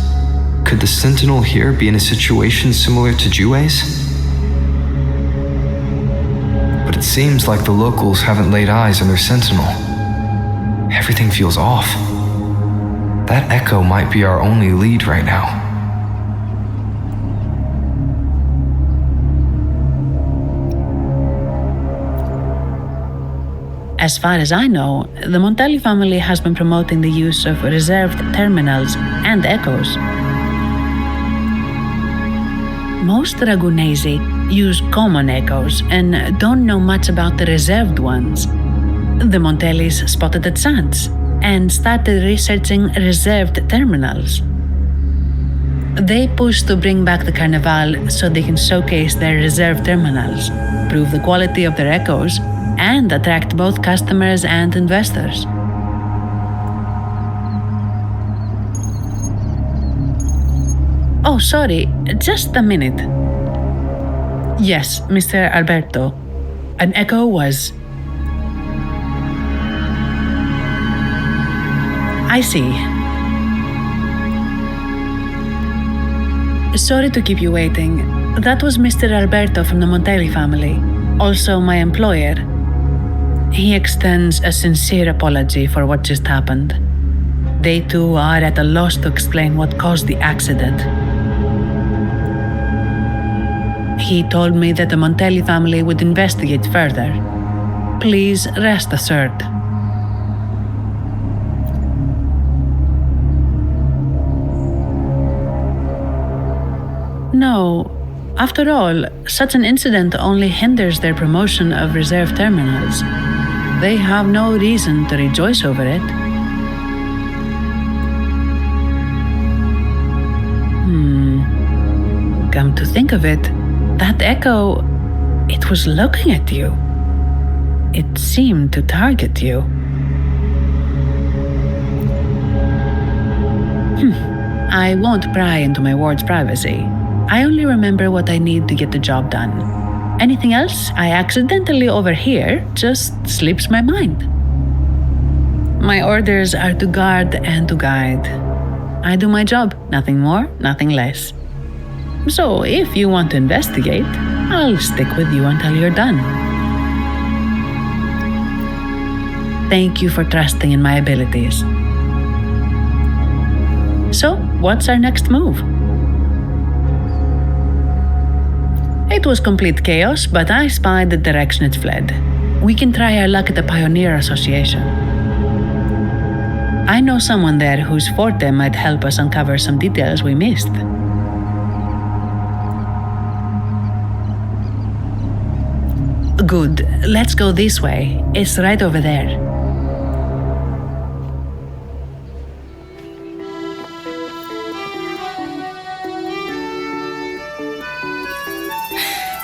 could the Sentinel here be in a situation similar to Jue's? But it seems like the locals haven't laid eyes on their Sentinel. Everything feels off. That echo might be our only lead right now. As far as I know, the Montelli family has been promoting the use of reserved terminals and echoes. Most Ragunesi use common echoes and don't know much about the reserved ones. The Montellis spotted a chance and started researching reserved terminals. They push to bring back the Carnival so they can showcase their reserved terminals, prove the quality of their echoes, and attract both customers and investors. Oh, sorry, just a minute. Yes, Mr. Alberto. An echo was... I see. Sorry to keep you waiting. That was Mr. Alberto from the Montelli family, also my employer. He extends a sincere apology for what just happened. They too are at a loss to explain what caused the accident. He told me that the Montelli family would investigate further. Please rest assured. No, after all, such an incident only hinders their promotion of reserve terminals. They have no reason to rejoice over it. Come to think of it, that echo, it was looking at you. It seemed to target you. I won't pry into my ward's privacy. I only remember what I need to get the job done. Anything else I accidentally overhear just slips my mind. My orders are to guard and to guide. I do my job, nothing more, nothing less. So if you want to investigate, I'll stick with you until you're done. Thank you for trusting in my abilities. So, what's our next move? It was complete chaos, but I spied the direction it fled. We can try our luck at the Pioneer Association. I know someone there whose forte might help us uncover some details we missed. Good. Let's go this way. It's right over there.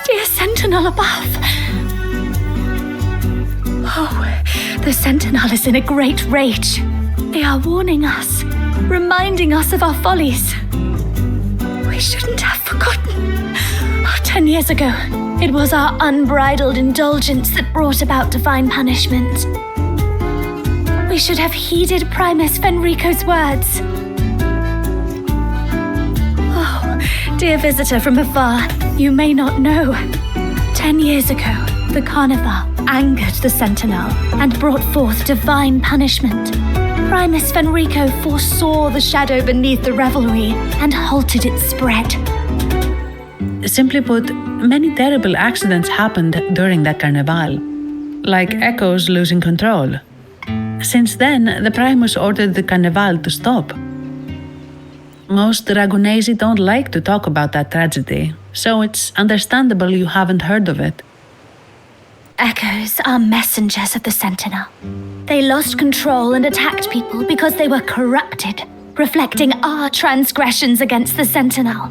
Dear Sentinel above. Oh, the Sentinel is in a great rage. They are warning us, reminding us of our follies. We shouldn't have forgotten. 10 years ago, it was our unbridled indulgence that brought about divine punishment. We should have heeded Primus Fenrico's words. Oh, dear visitor from afar, you may not know. 10 years ago, the Carnival angered the Sentinel and brought forth divine punishment. Primus Fenrico foresaw the shadow beneath the revelry and halted its spread. Simply put, many terrible accidents happened during that carnival, like Echoes losing control. Since then, the Primus ordered the carnival to stop. Most Ragunesi don't like to talk about that tragedy, so it's understandable you haven't heard of it. Echoes are messengers of the Sentinel. They lost control and attacked people because they were corrupted, reflecting our transgressions against the Sentinel.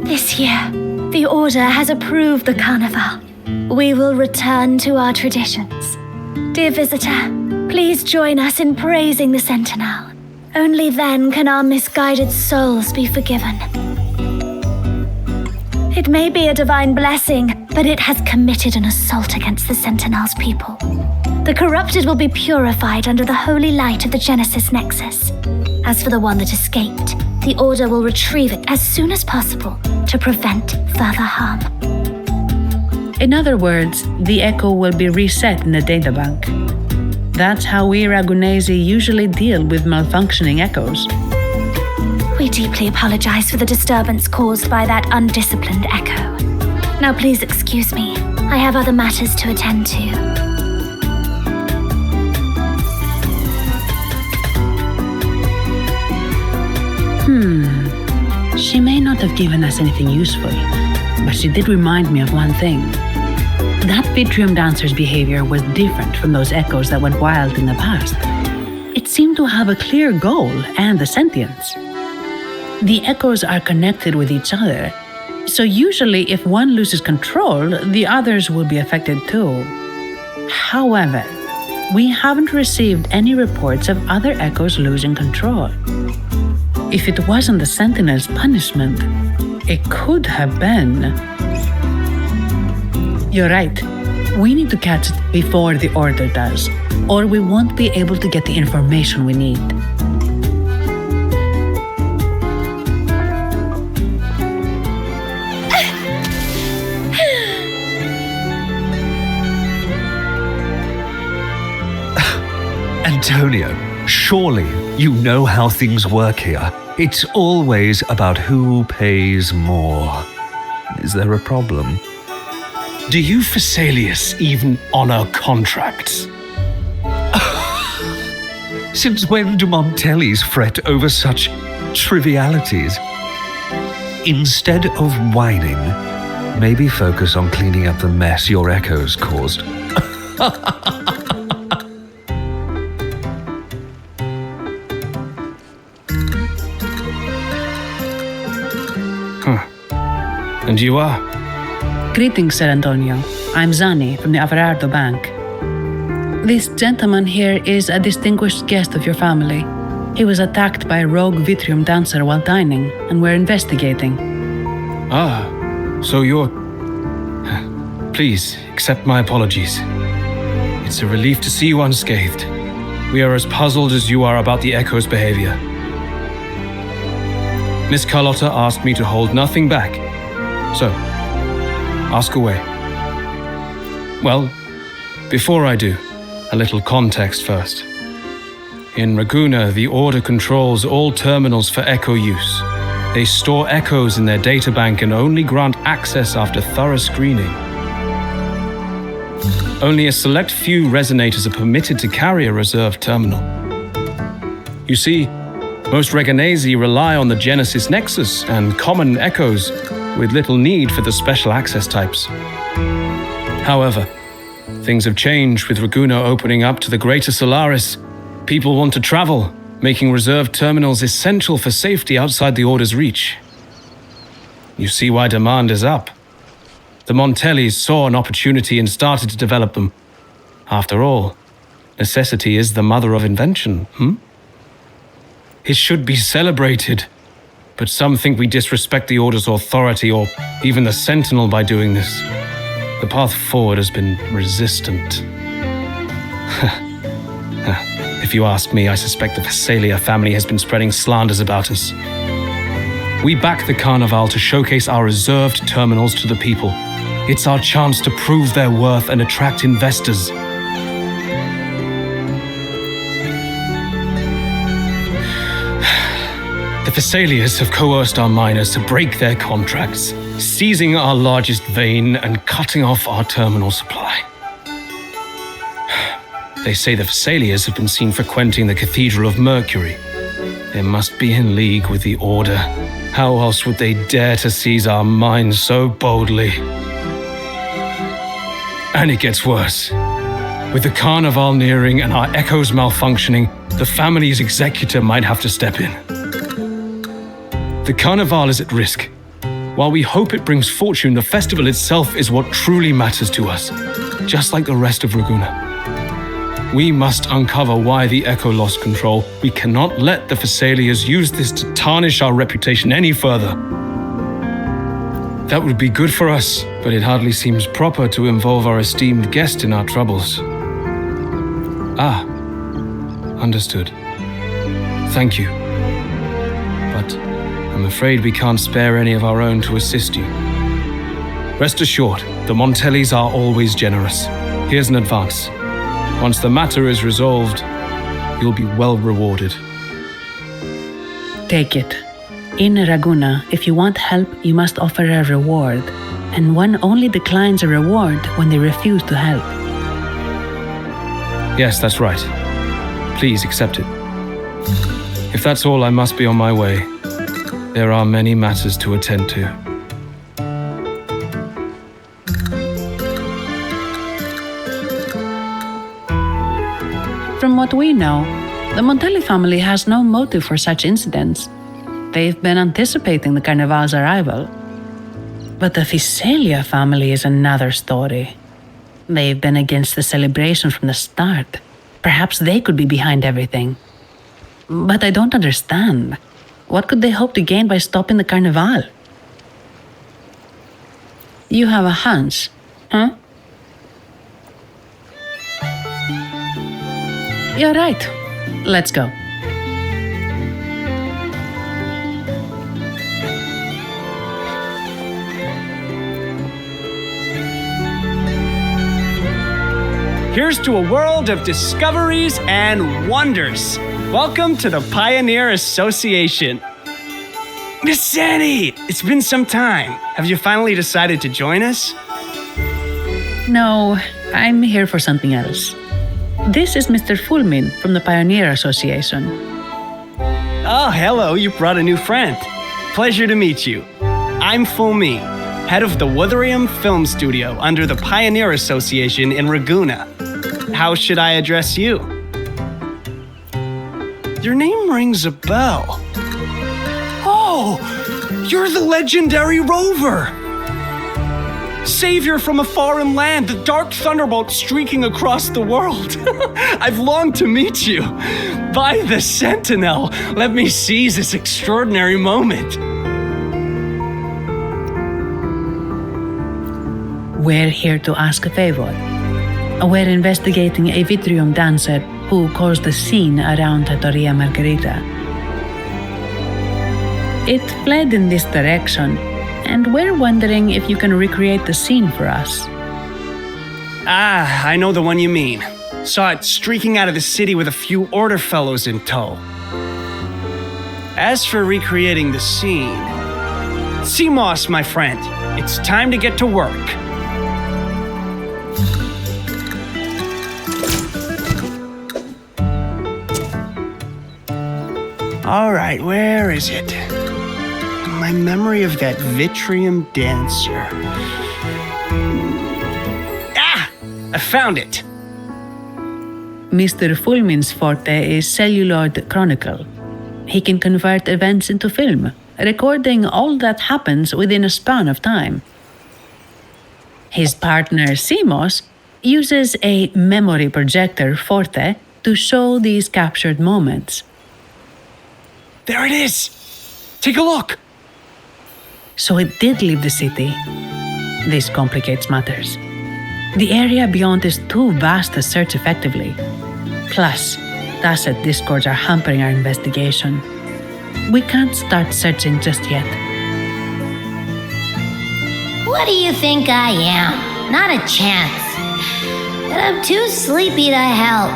This year, the Order has approved the Carnival. We will return to our traditions. Dear visitor, please join us in praising the Sentinel. Only then can our misguided souls be forgiven. It may be a divine blessing, but it has committed an assault against the Sentinel's people. The corrupted will be purified under the holy light of the Genesis Nexus. As for the one that escaped, the Order will retrieve it as soon as possible to prevent further harm. In other words, the Echo will be reset in the databank. That's how we Ragunesi usually deal with malfunctioning Echoes. We deeply apologize for the disturbance caused by that undisciplined Echo. Now please excuse me. I have other matters to attend to. She may not have given us anything useful, but she did remind me of one thing. That Vitrium dancer's behavior was different from those Echoes that went wild in the past. It seemed to have a clear goal and a sentience. The Echoes are connected with each other, so usually if one loses control, the others will be affected too. However, we haven't received any reports of other Echoes losing control. If it wasn't the Sentinel's punishment, it could have been. You're right. We need to catch it before the Order does, or we won't be able to get the information we need. Antonio, surely you know how things work here. It's always about who pays more. Is there a problem? Do you Phasaelius even honor contracts? Since when do Montellis fret over such trivialities? Instead of whining, maybe focus on cleaning up the mess your Echoes caused. And you are? Greetings, Sir Antonio. I'm Zani from the Averardo Bank. This gentleman here is a distinguished guest of your family. He was attacked by a rogue Vitrium dancer while dining, and we're investigating. So you're... Please, accept my apologies. It's a relief to see you unscathed. We are as puzzled as you are about the Echo's behavior. Miss Carlotta asked me to hold nothing back. So, ask away. Well, before I do, a little context first. In Raguna, the Order controls all terminals for Echo use. They store Echoes in their databank and only grant access after thorough screening. Only a select few resonators are permitted to carry a reserved terminal. You see, most Reganesi rely on the Genesis Nexus and common Echoes with little need for the special access types. However, things have changed with Raguna opening up to the greater Solaris. People want to travel, making reserved terminals essential for safety outside the Order's reach. You see why demand is up. The Montellis saw an opportunity and started to develop them. After all, necessity is the mother of invention, It should be celebrated, but some think we disrespect the Order's authority or even the Sentinel by doing this. The path forward has been resistant. If you ask me, I suspect the Phasalia family has been spreading slanders about us. We back the Carnival to showcase our reserved terminals to the people. It's our chance to prove their worth and attract investors. The Phasalias have coerced our miners to break their contracts, seizing our largest vein and cutting off our terminal supply. They say the Phasalias have been seen frequenting the Cathedral of Mercury. They must be in league with the Order. How else would they dare to seize our mines so boldly? And it gets worse. With the Carnival nearing and our Echoes malfunctioning, the family's executor might have to step in. The Carnival is at risk. While we hope it brings fortune, the festival itself is what truly matters to us, just like the rest of Raguna. We must uncover why the Echo lost control. We cannot let the Phasalias use this to tarnish our reputation any further. That would be good for us, but it hardly seems proper to involve our esteemed guest in our troubles. Understood. Thank you. But I'm afraid we can't spare any of our own to assist you. Rest assured, the Montellis are always generous. Here's an advance. Once the matter is resolved, you'll be well rewarded. Take it. In Raguna, if you want help, you must offer a reward, and one only declines a reward when they refuse to help. Yes, that's right. Please accept it. If that's all, I must be on my way. There are many matters to attend to. From what we know, the Montelli family has no motive for such incidents. They've been anticipating the Carnival's arrival. But the Phasalia family is another story. They've been against the celebration from the start. Perhaps they could be behind everything. But I don't understand. What could they hope to gain by stopping the Carnival? You have a hunch, huh? You're right. Let's go. Here's to a world of discoveries and wonders. Welcome to the Pioneer Association. Miss Sandy, it's been some time. Have you finally decided to join us? No, I'm here for something else. This is Mr. Fulmin from the Pioneer Association. Oh, hello, you brought a new friend. Pleasure to meet you. I'm Fulmin, head of the Wuthering Film Studio under the Pioneer Association in Raguna. How should I address you? Your name rings a bell. Oh, you're the legendary Rover! Savior from a foreign land, the dark thunderbolt streaking across the world. I've longed to meet you. By the Sentinel, let me seize this extraordinary moment. We're here to ask a favor. We're investigating a Vitrium dancer who caused a scene around Trattoria Margherita. It fled in this direction, and we're wondering if you can recreate the scene for us. Ah, I know the one you mean. Saw it streaking out of the city with a few order fellows in tow. As for recreating the scene, CMOS, my friend, it's time to get to work. All right, where is it? My memory of that Vitrium dancer. Ah! I found it! Mr. Fulmin's forte is celluloid chronicle. He can convert events into film, recording all that happens within a span of time. His partner, CMOS, uses a memory projector forte to show these captured moments. There it is! Take a look! So it did leave the city. This complicates matters. The area beyond is too vast to search effectively. Plus, tacit discords are hampering our investigation. We can't start searching just yet. What do you think I am? Not a chance. But I'm too sleepy to help.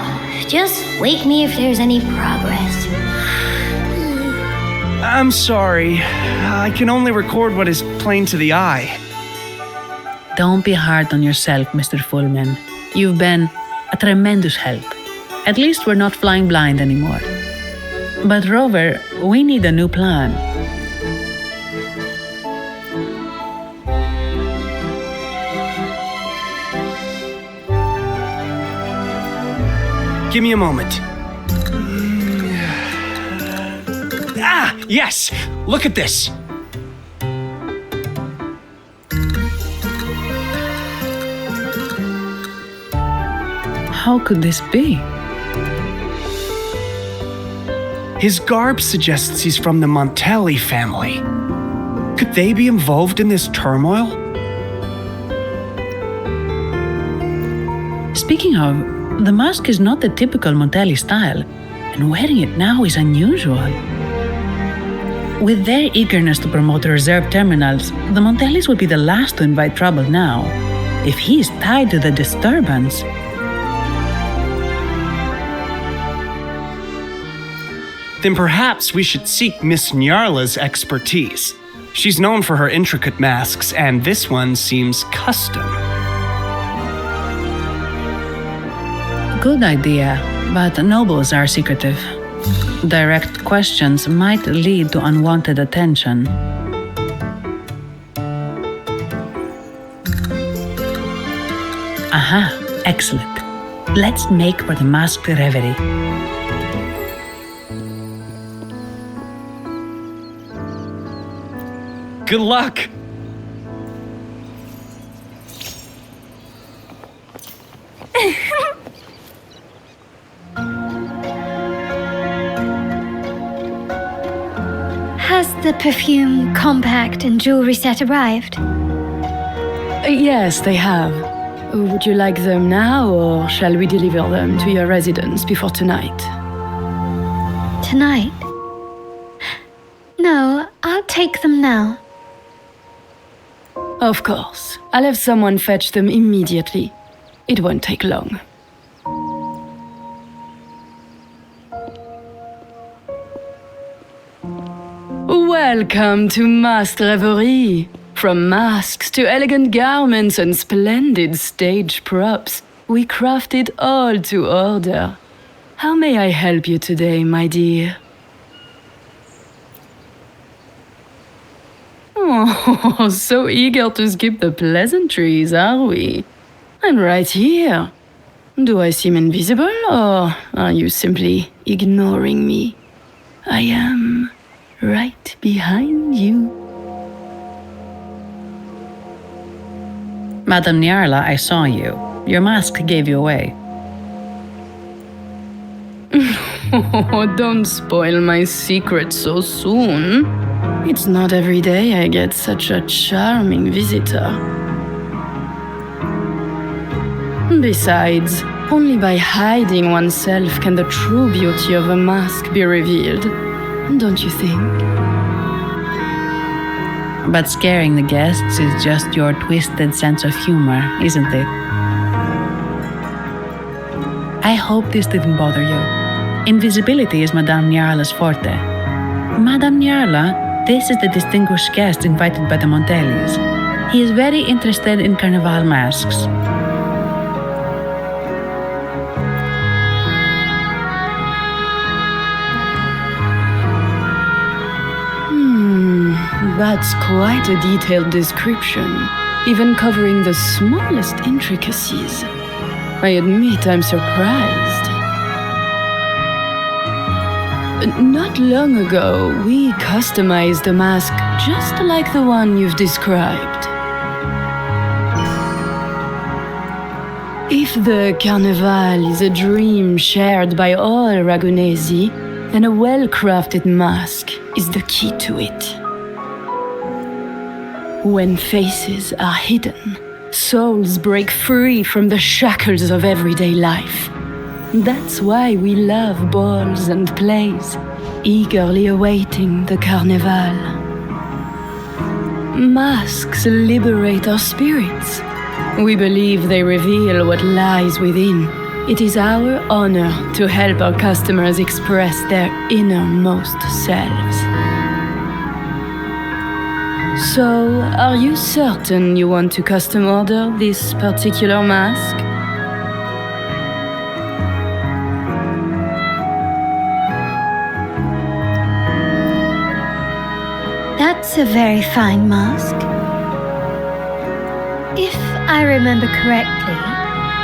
Just wake me if there's any progress. I'm sorry. I can only record what is plain to the eye. Don't be hard on yourself, Mr. Fullman. You've been a tremendous help. At least we're not flying blind anymore. But Rover, we need a new plan. Give me a moment. Ah, yes! Look at this! How could this be? His garb suggests he's from the Montelli family. Could they be involved in this turmoil? Speaking of, the mask is not the typical Montelli style, and wearing it now is unusual. With their eagerness to promote reserve terminals, the Montellis would be the last to invite trouble now. If he is tied to the disturbance... Then perhaps we should seek Miss Nyarla's expertise. She's known for her intricate masks, and this one seems custom. Good idea, but nobles are secretive. Direct questions might lead to unwanted attention. Aha, excellent. Let's make for the masked reverie. Good luck! Has the perfume, compact, and jewelry set arrived? Yes, they have. Would you like them now, or shall we deliver them to your residence before tonight? Tonight? No, I'll take them now. Of course. I'll have someone fetch them immediately. It won't take long. Welcome to Masked Reverie. From masks to elegant garments and splendid stage props, we craft it all to order. How may I help you today, my dear? Oh, so eager to skip the pleasantries, are we? I'm right here. Do I seem invisible, or are you simply ignoring me? I am right behind you. Madame Nyarla, I saw you. Your mask gave you away. Oh, don't spoil my secret so soon. It's not every day I get such a charming visitor. Besides, only by hiding oneself can the true beauty of a mask be revealed. Don't you think? But scaring the guests is just your twisted sense of humor, isn't it? I hope this didn't bother you. Invisibility is Madame Nyarla's forte. Madame Nyarla, this is the distinguished guest invited by the Montellis. He is very interested in carnival masks. That's quite a detailed description, even covering the smallest intricacies. I admit I'm surprised. Not long ago, we customized a mask just like the one you've described. If the Carnival is a dream shared by all Ragunesi, then a well-crafted mask is the key to it. When faces are hidden, souls break free from the shackles of everyday life. That's why we love balls and plays, eagerly awaiting the Carnival. Masks liberate our spirits. We believe they reveal what lies within. It is our honor to help our customers express their innermost selves. So, are you certain you want to custom order this particular mask? That's a very fine mask. If I remember correctly,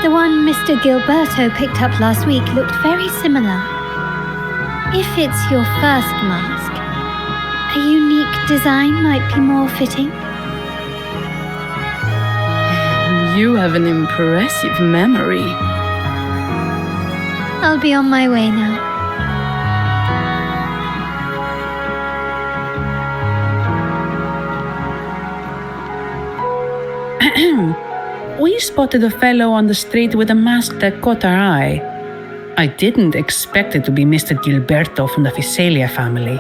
the one Mr. Gilberto picked up last week looked very similar. If it's your first mask, a unique design might be more fitting. You have an impressive memory. I'll be on my way now. We spotted a fellow on the street with a mask that caught our eye. I didn't expect it to be Mr. Gilberto from the Fisalia family.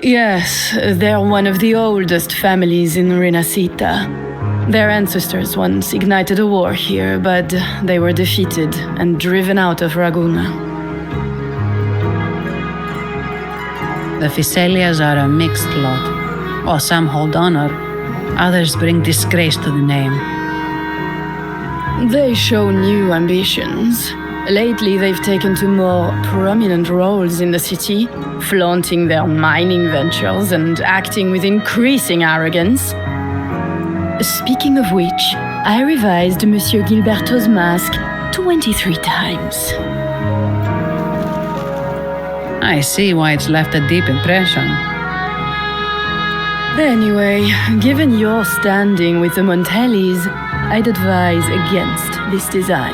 Yes, they're one of the oldest families in Rinascita. Their ancestors once ignited a war here, but they were defeated and driven out of Raguna. The Fisalias are a mixed lot. While some hold honor, others bring disgrace to the name. They show new ambitions. Lately, they've taken to more prominent roles in the city, flaunting their mining ventures and acting with increasing arrogance. Speaking of which, I revised Monsieur Gilberto's mask 23 times. I see why it's left a deep impression. Anyway, given your standing with the Montellis, I'd advise against this design.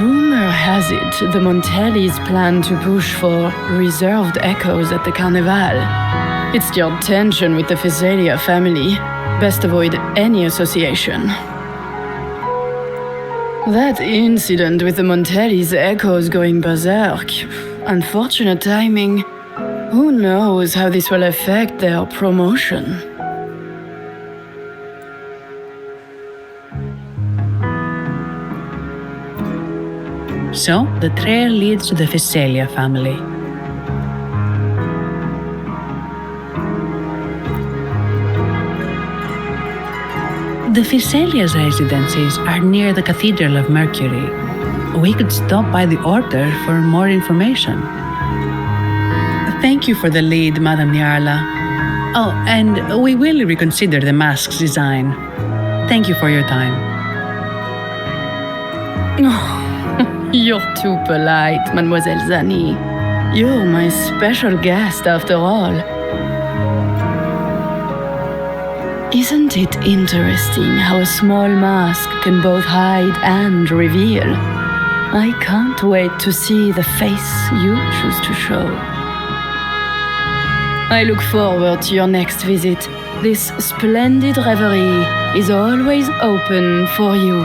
Rumor has it the Montellis plan to push for reserved echoes at the Carnival. It's your tension with the Fisalia family. Best avoid any association. That incident with the Montellis' echoes going berserk. Unfortunate timing. Who knows how this will affect their promotion? So, the trail leads to the Fisalia family. The Fisalia's residences are near the Cathedral of Mercury. We could stop by the order for more information. Thank you for the lead, Madame Nyarla. Oh, and we will reconsider the mask's design. Thank you for your time. You're too polite, Mademoiselle Zani. You're my special guest after all. Isn't it interesting how a small mask can both hide and reveal? I can't wait to see the face you choose to show. I look forward to your next visit. This splendid reverie is always open for you.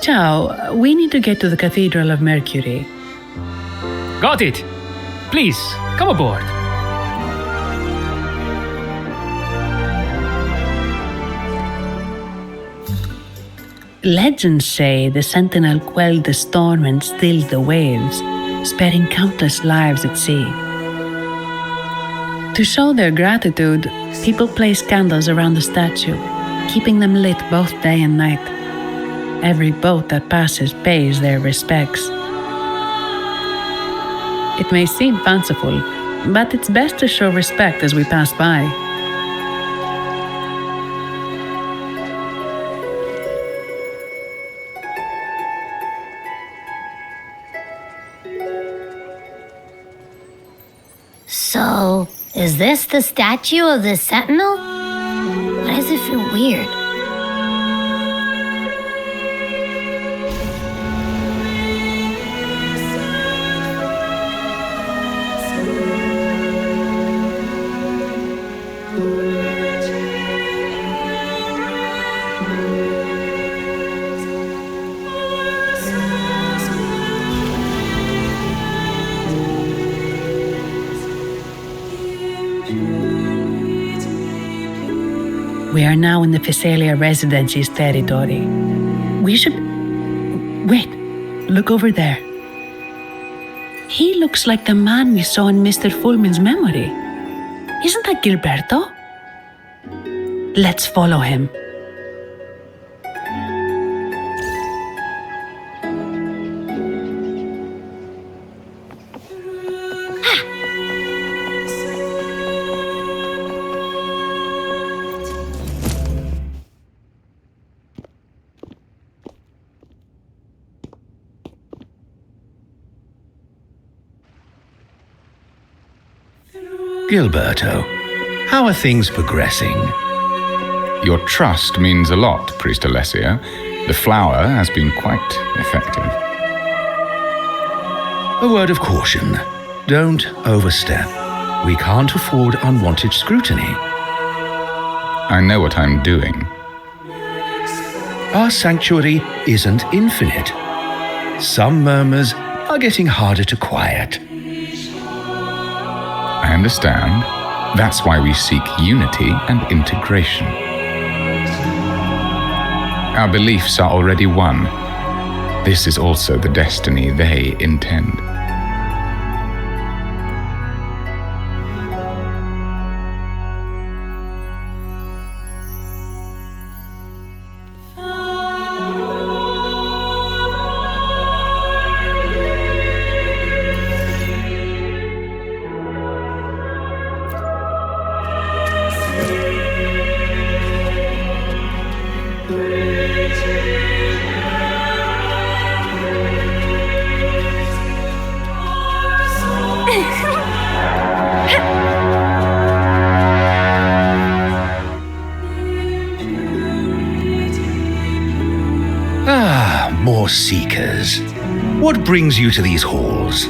Ciao, we need to get to the Cathedral of Mercury. Got it. Please, come aboard. Legends say the Sentinel quelled the storm and stilled the waves, sparing countless lives at sea. To show their gratitude, people place candles around the statue, keeping them lit both day and night. Every boat that passes pays their respects. It may seem fanciful, but it's best to show respect as we pass by. So, is this the statue of the Sentinel? Why does it feel weird? We are now in the Physalia Residency's territory. We should... Wait, look over there. He looks like the man we saw in Mr. Fulmin's memory. Isn't that Gilberto? Let's follow him. Gilberto, how are things progressing? Your trust means a lot, Priest Alessio. The flower has been quite effective. A word of caution. Don't overstep. We can't afford unwanted scrutiny. I know what I'm doing. Our sanctuary isn't infinite. Some murmurs are getting harder to quiet. I understand. That's why we seek unity and integration. Our beliefs are already one. This is also the destiny they intend. More seekers. What brings you to these halls?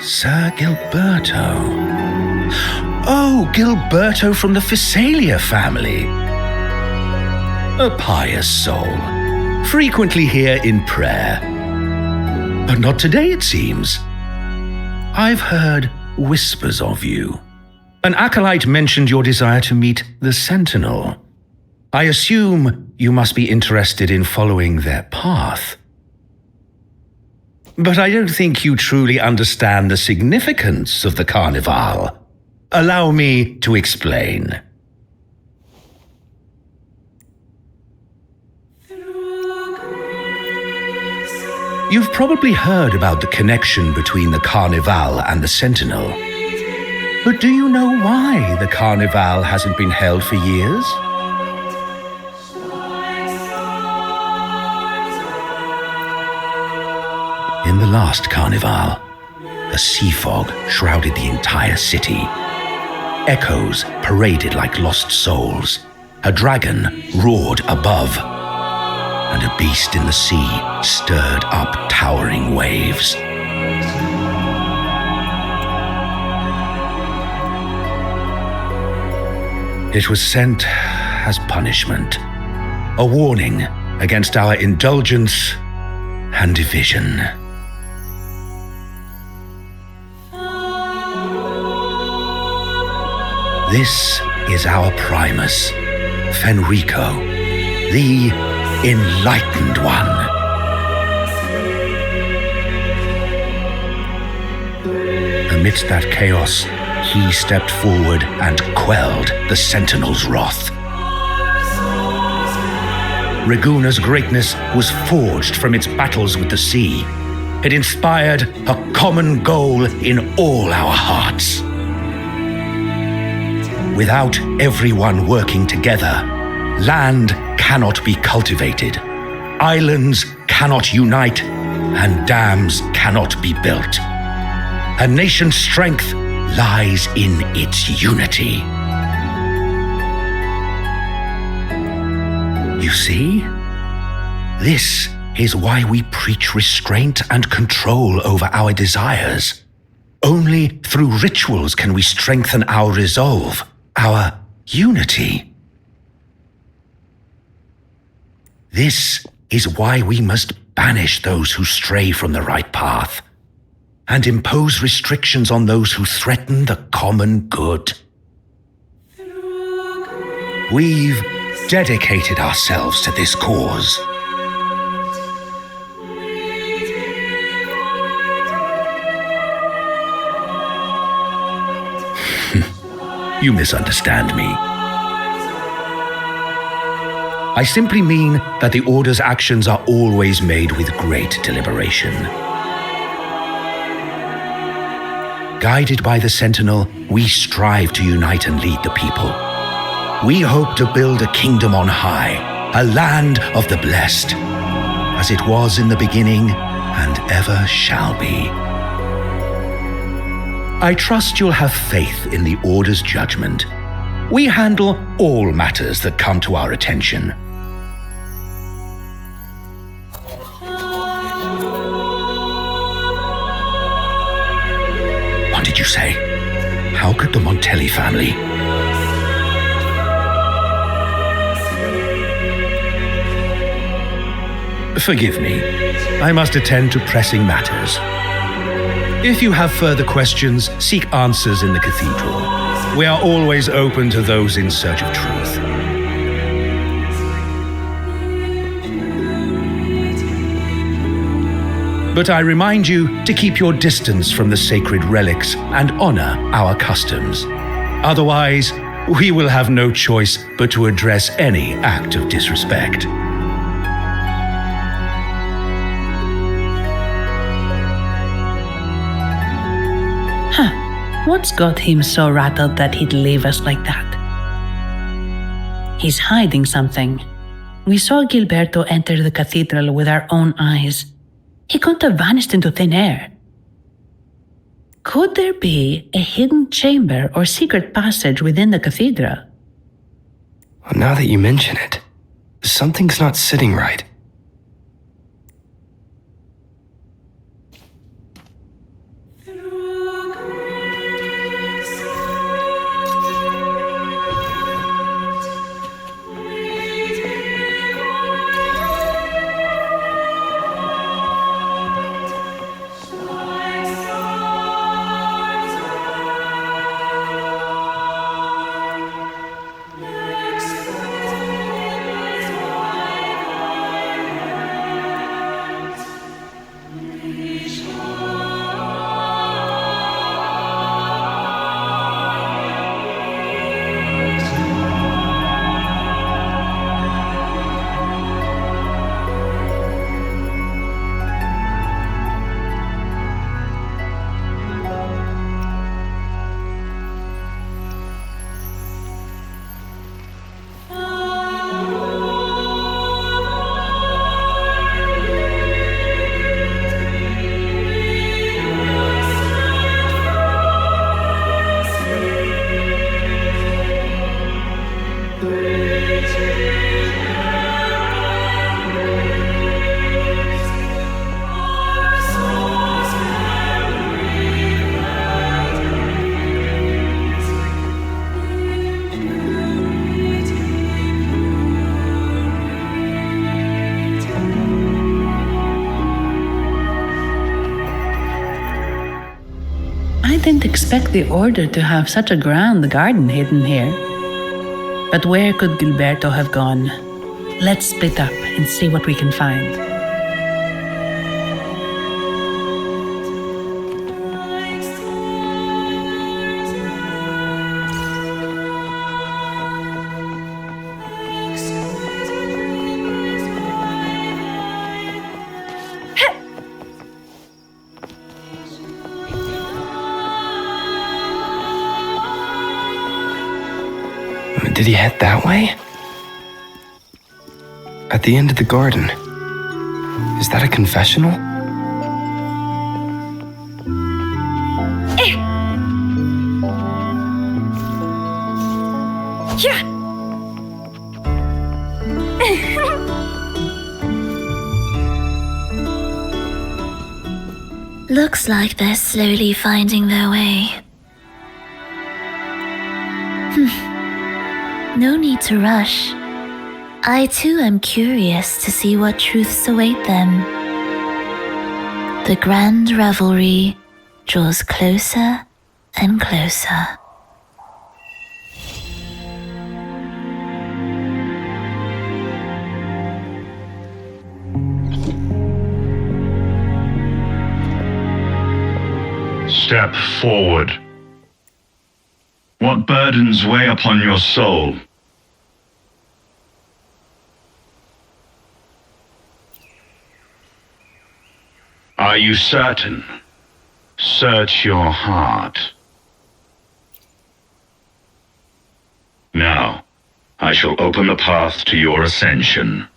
Sir Gilberto. Oh, Gilberto from the Physalia family. A pious soul. Frequently here in prayer. But not today, it seems. I've heard whispers of you. An acolyte mentioned your desire to meet the Sentinel. I assume you must be interested in following their path. But I don't think you truly understand the significance of the Carnival. Allow me to explain. You've probably heard about the connection between the Carnival and the Sentinel. But do you know why the Carnival hasn't been held for years? In the last Carnival, a sea fog shrouded the entire city. Echoes paraded like lost souls. a dragon roared above, and a beast in the sea stirred up towering waves. It was sent as punishment, a warning against our indulgence and division. This is our Primus, Fenrico, the Enlightened One. Amidst that chaos, he stepped forward and quelled the Sentinel's wrath. Raguna's greatness was forged from its battles with the sea. It inspired a common goal in all our hearts. Without everyone working together, land cannot be cultivated, islands cannot unite, and dams cannot be built. A nation's strength lies in its unity. You see? This is why we preach restraint and control over our desires. Only through rituals can we strengthen our resolve, our unity. This is why we must banish those who stray from the right path and impose restrictions on those who threaten the common good. We've dedicated ourselves to this cause. You misunderstand me. I simply mean that the Order's actions are always made with great deliberation. Guided by the Sentinel, we strive to unite and lead the people. We hope to build a kingdom on high, a land of the blessed, as it was in the beginning and ever shall be. I trust you'll have faith in the Order's judgment. We handle all matters that come to our attention. What did you say? How could the Montelli family? Forgive me. I must attend to pressing matters. If you have further questions, seek answers in the cathedral. We are always open to those in search of truth. But I remind you to keep your distance from the sacred relics and honor our customs. Otherwise, we will have no choice but to address any act of disrespect. What's got him so rattled that he'd leave us like that? He's hiding something. We saw Gilberto enter the cathedral with our own eyes. He couldn't have vanished into thin air. Could there be a hidden chamber or secret passage within the cathedral? Well, now that you mention it, something's not sitting right. didn't expect the Order to have such a grand garden hidden here. But where could Gilberto have gone? Let's split up and see what we can find. Did he head that way? At the end of the garden. Is that a confessional? Yeah. Looks like they're slowly finding their way. No need to rush. I too am curious to see what truths await them. The grand revelry draws closer and closer. Step forward. What burdens weigh upon your soul? Are you certain? Search your heart. Now, I shall open the path to your ascension.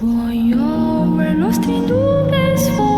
Voglio quello stridule sfuori.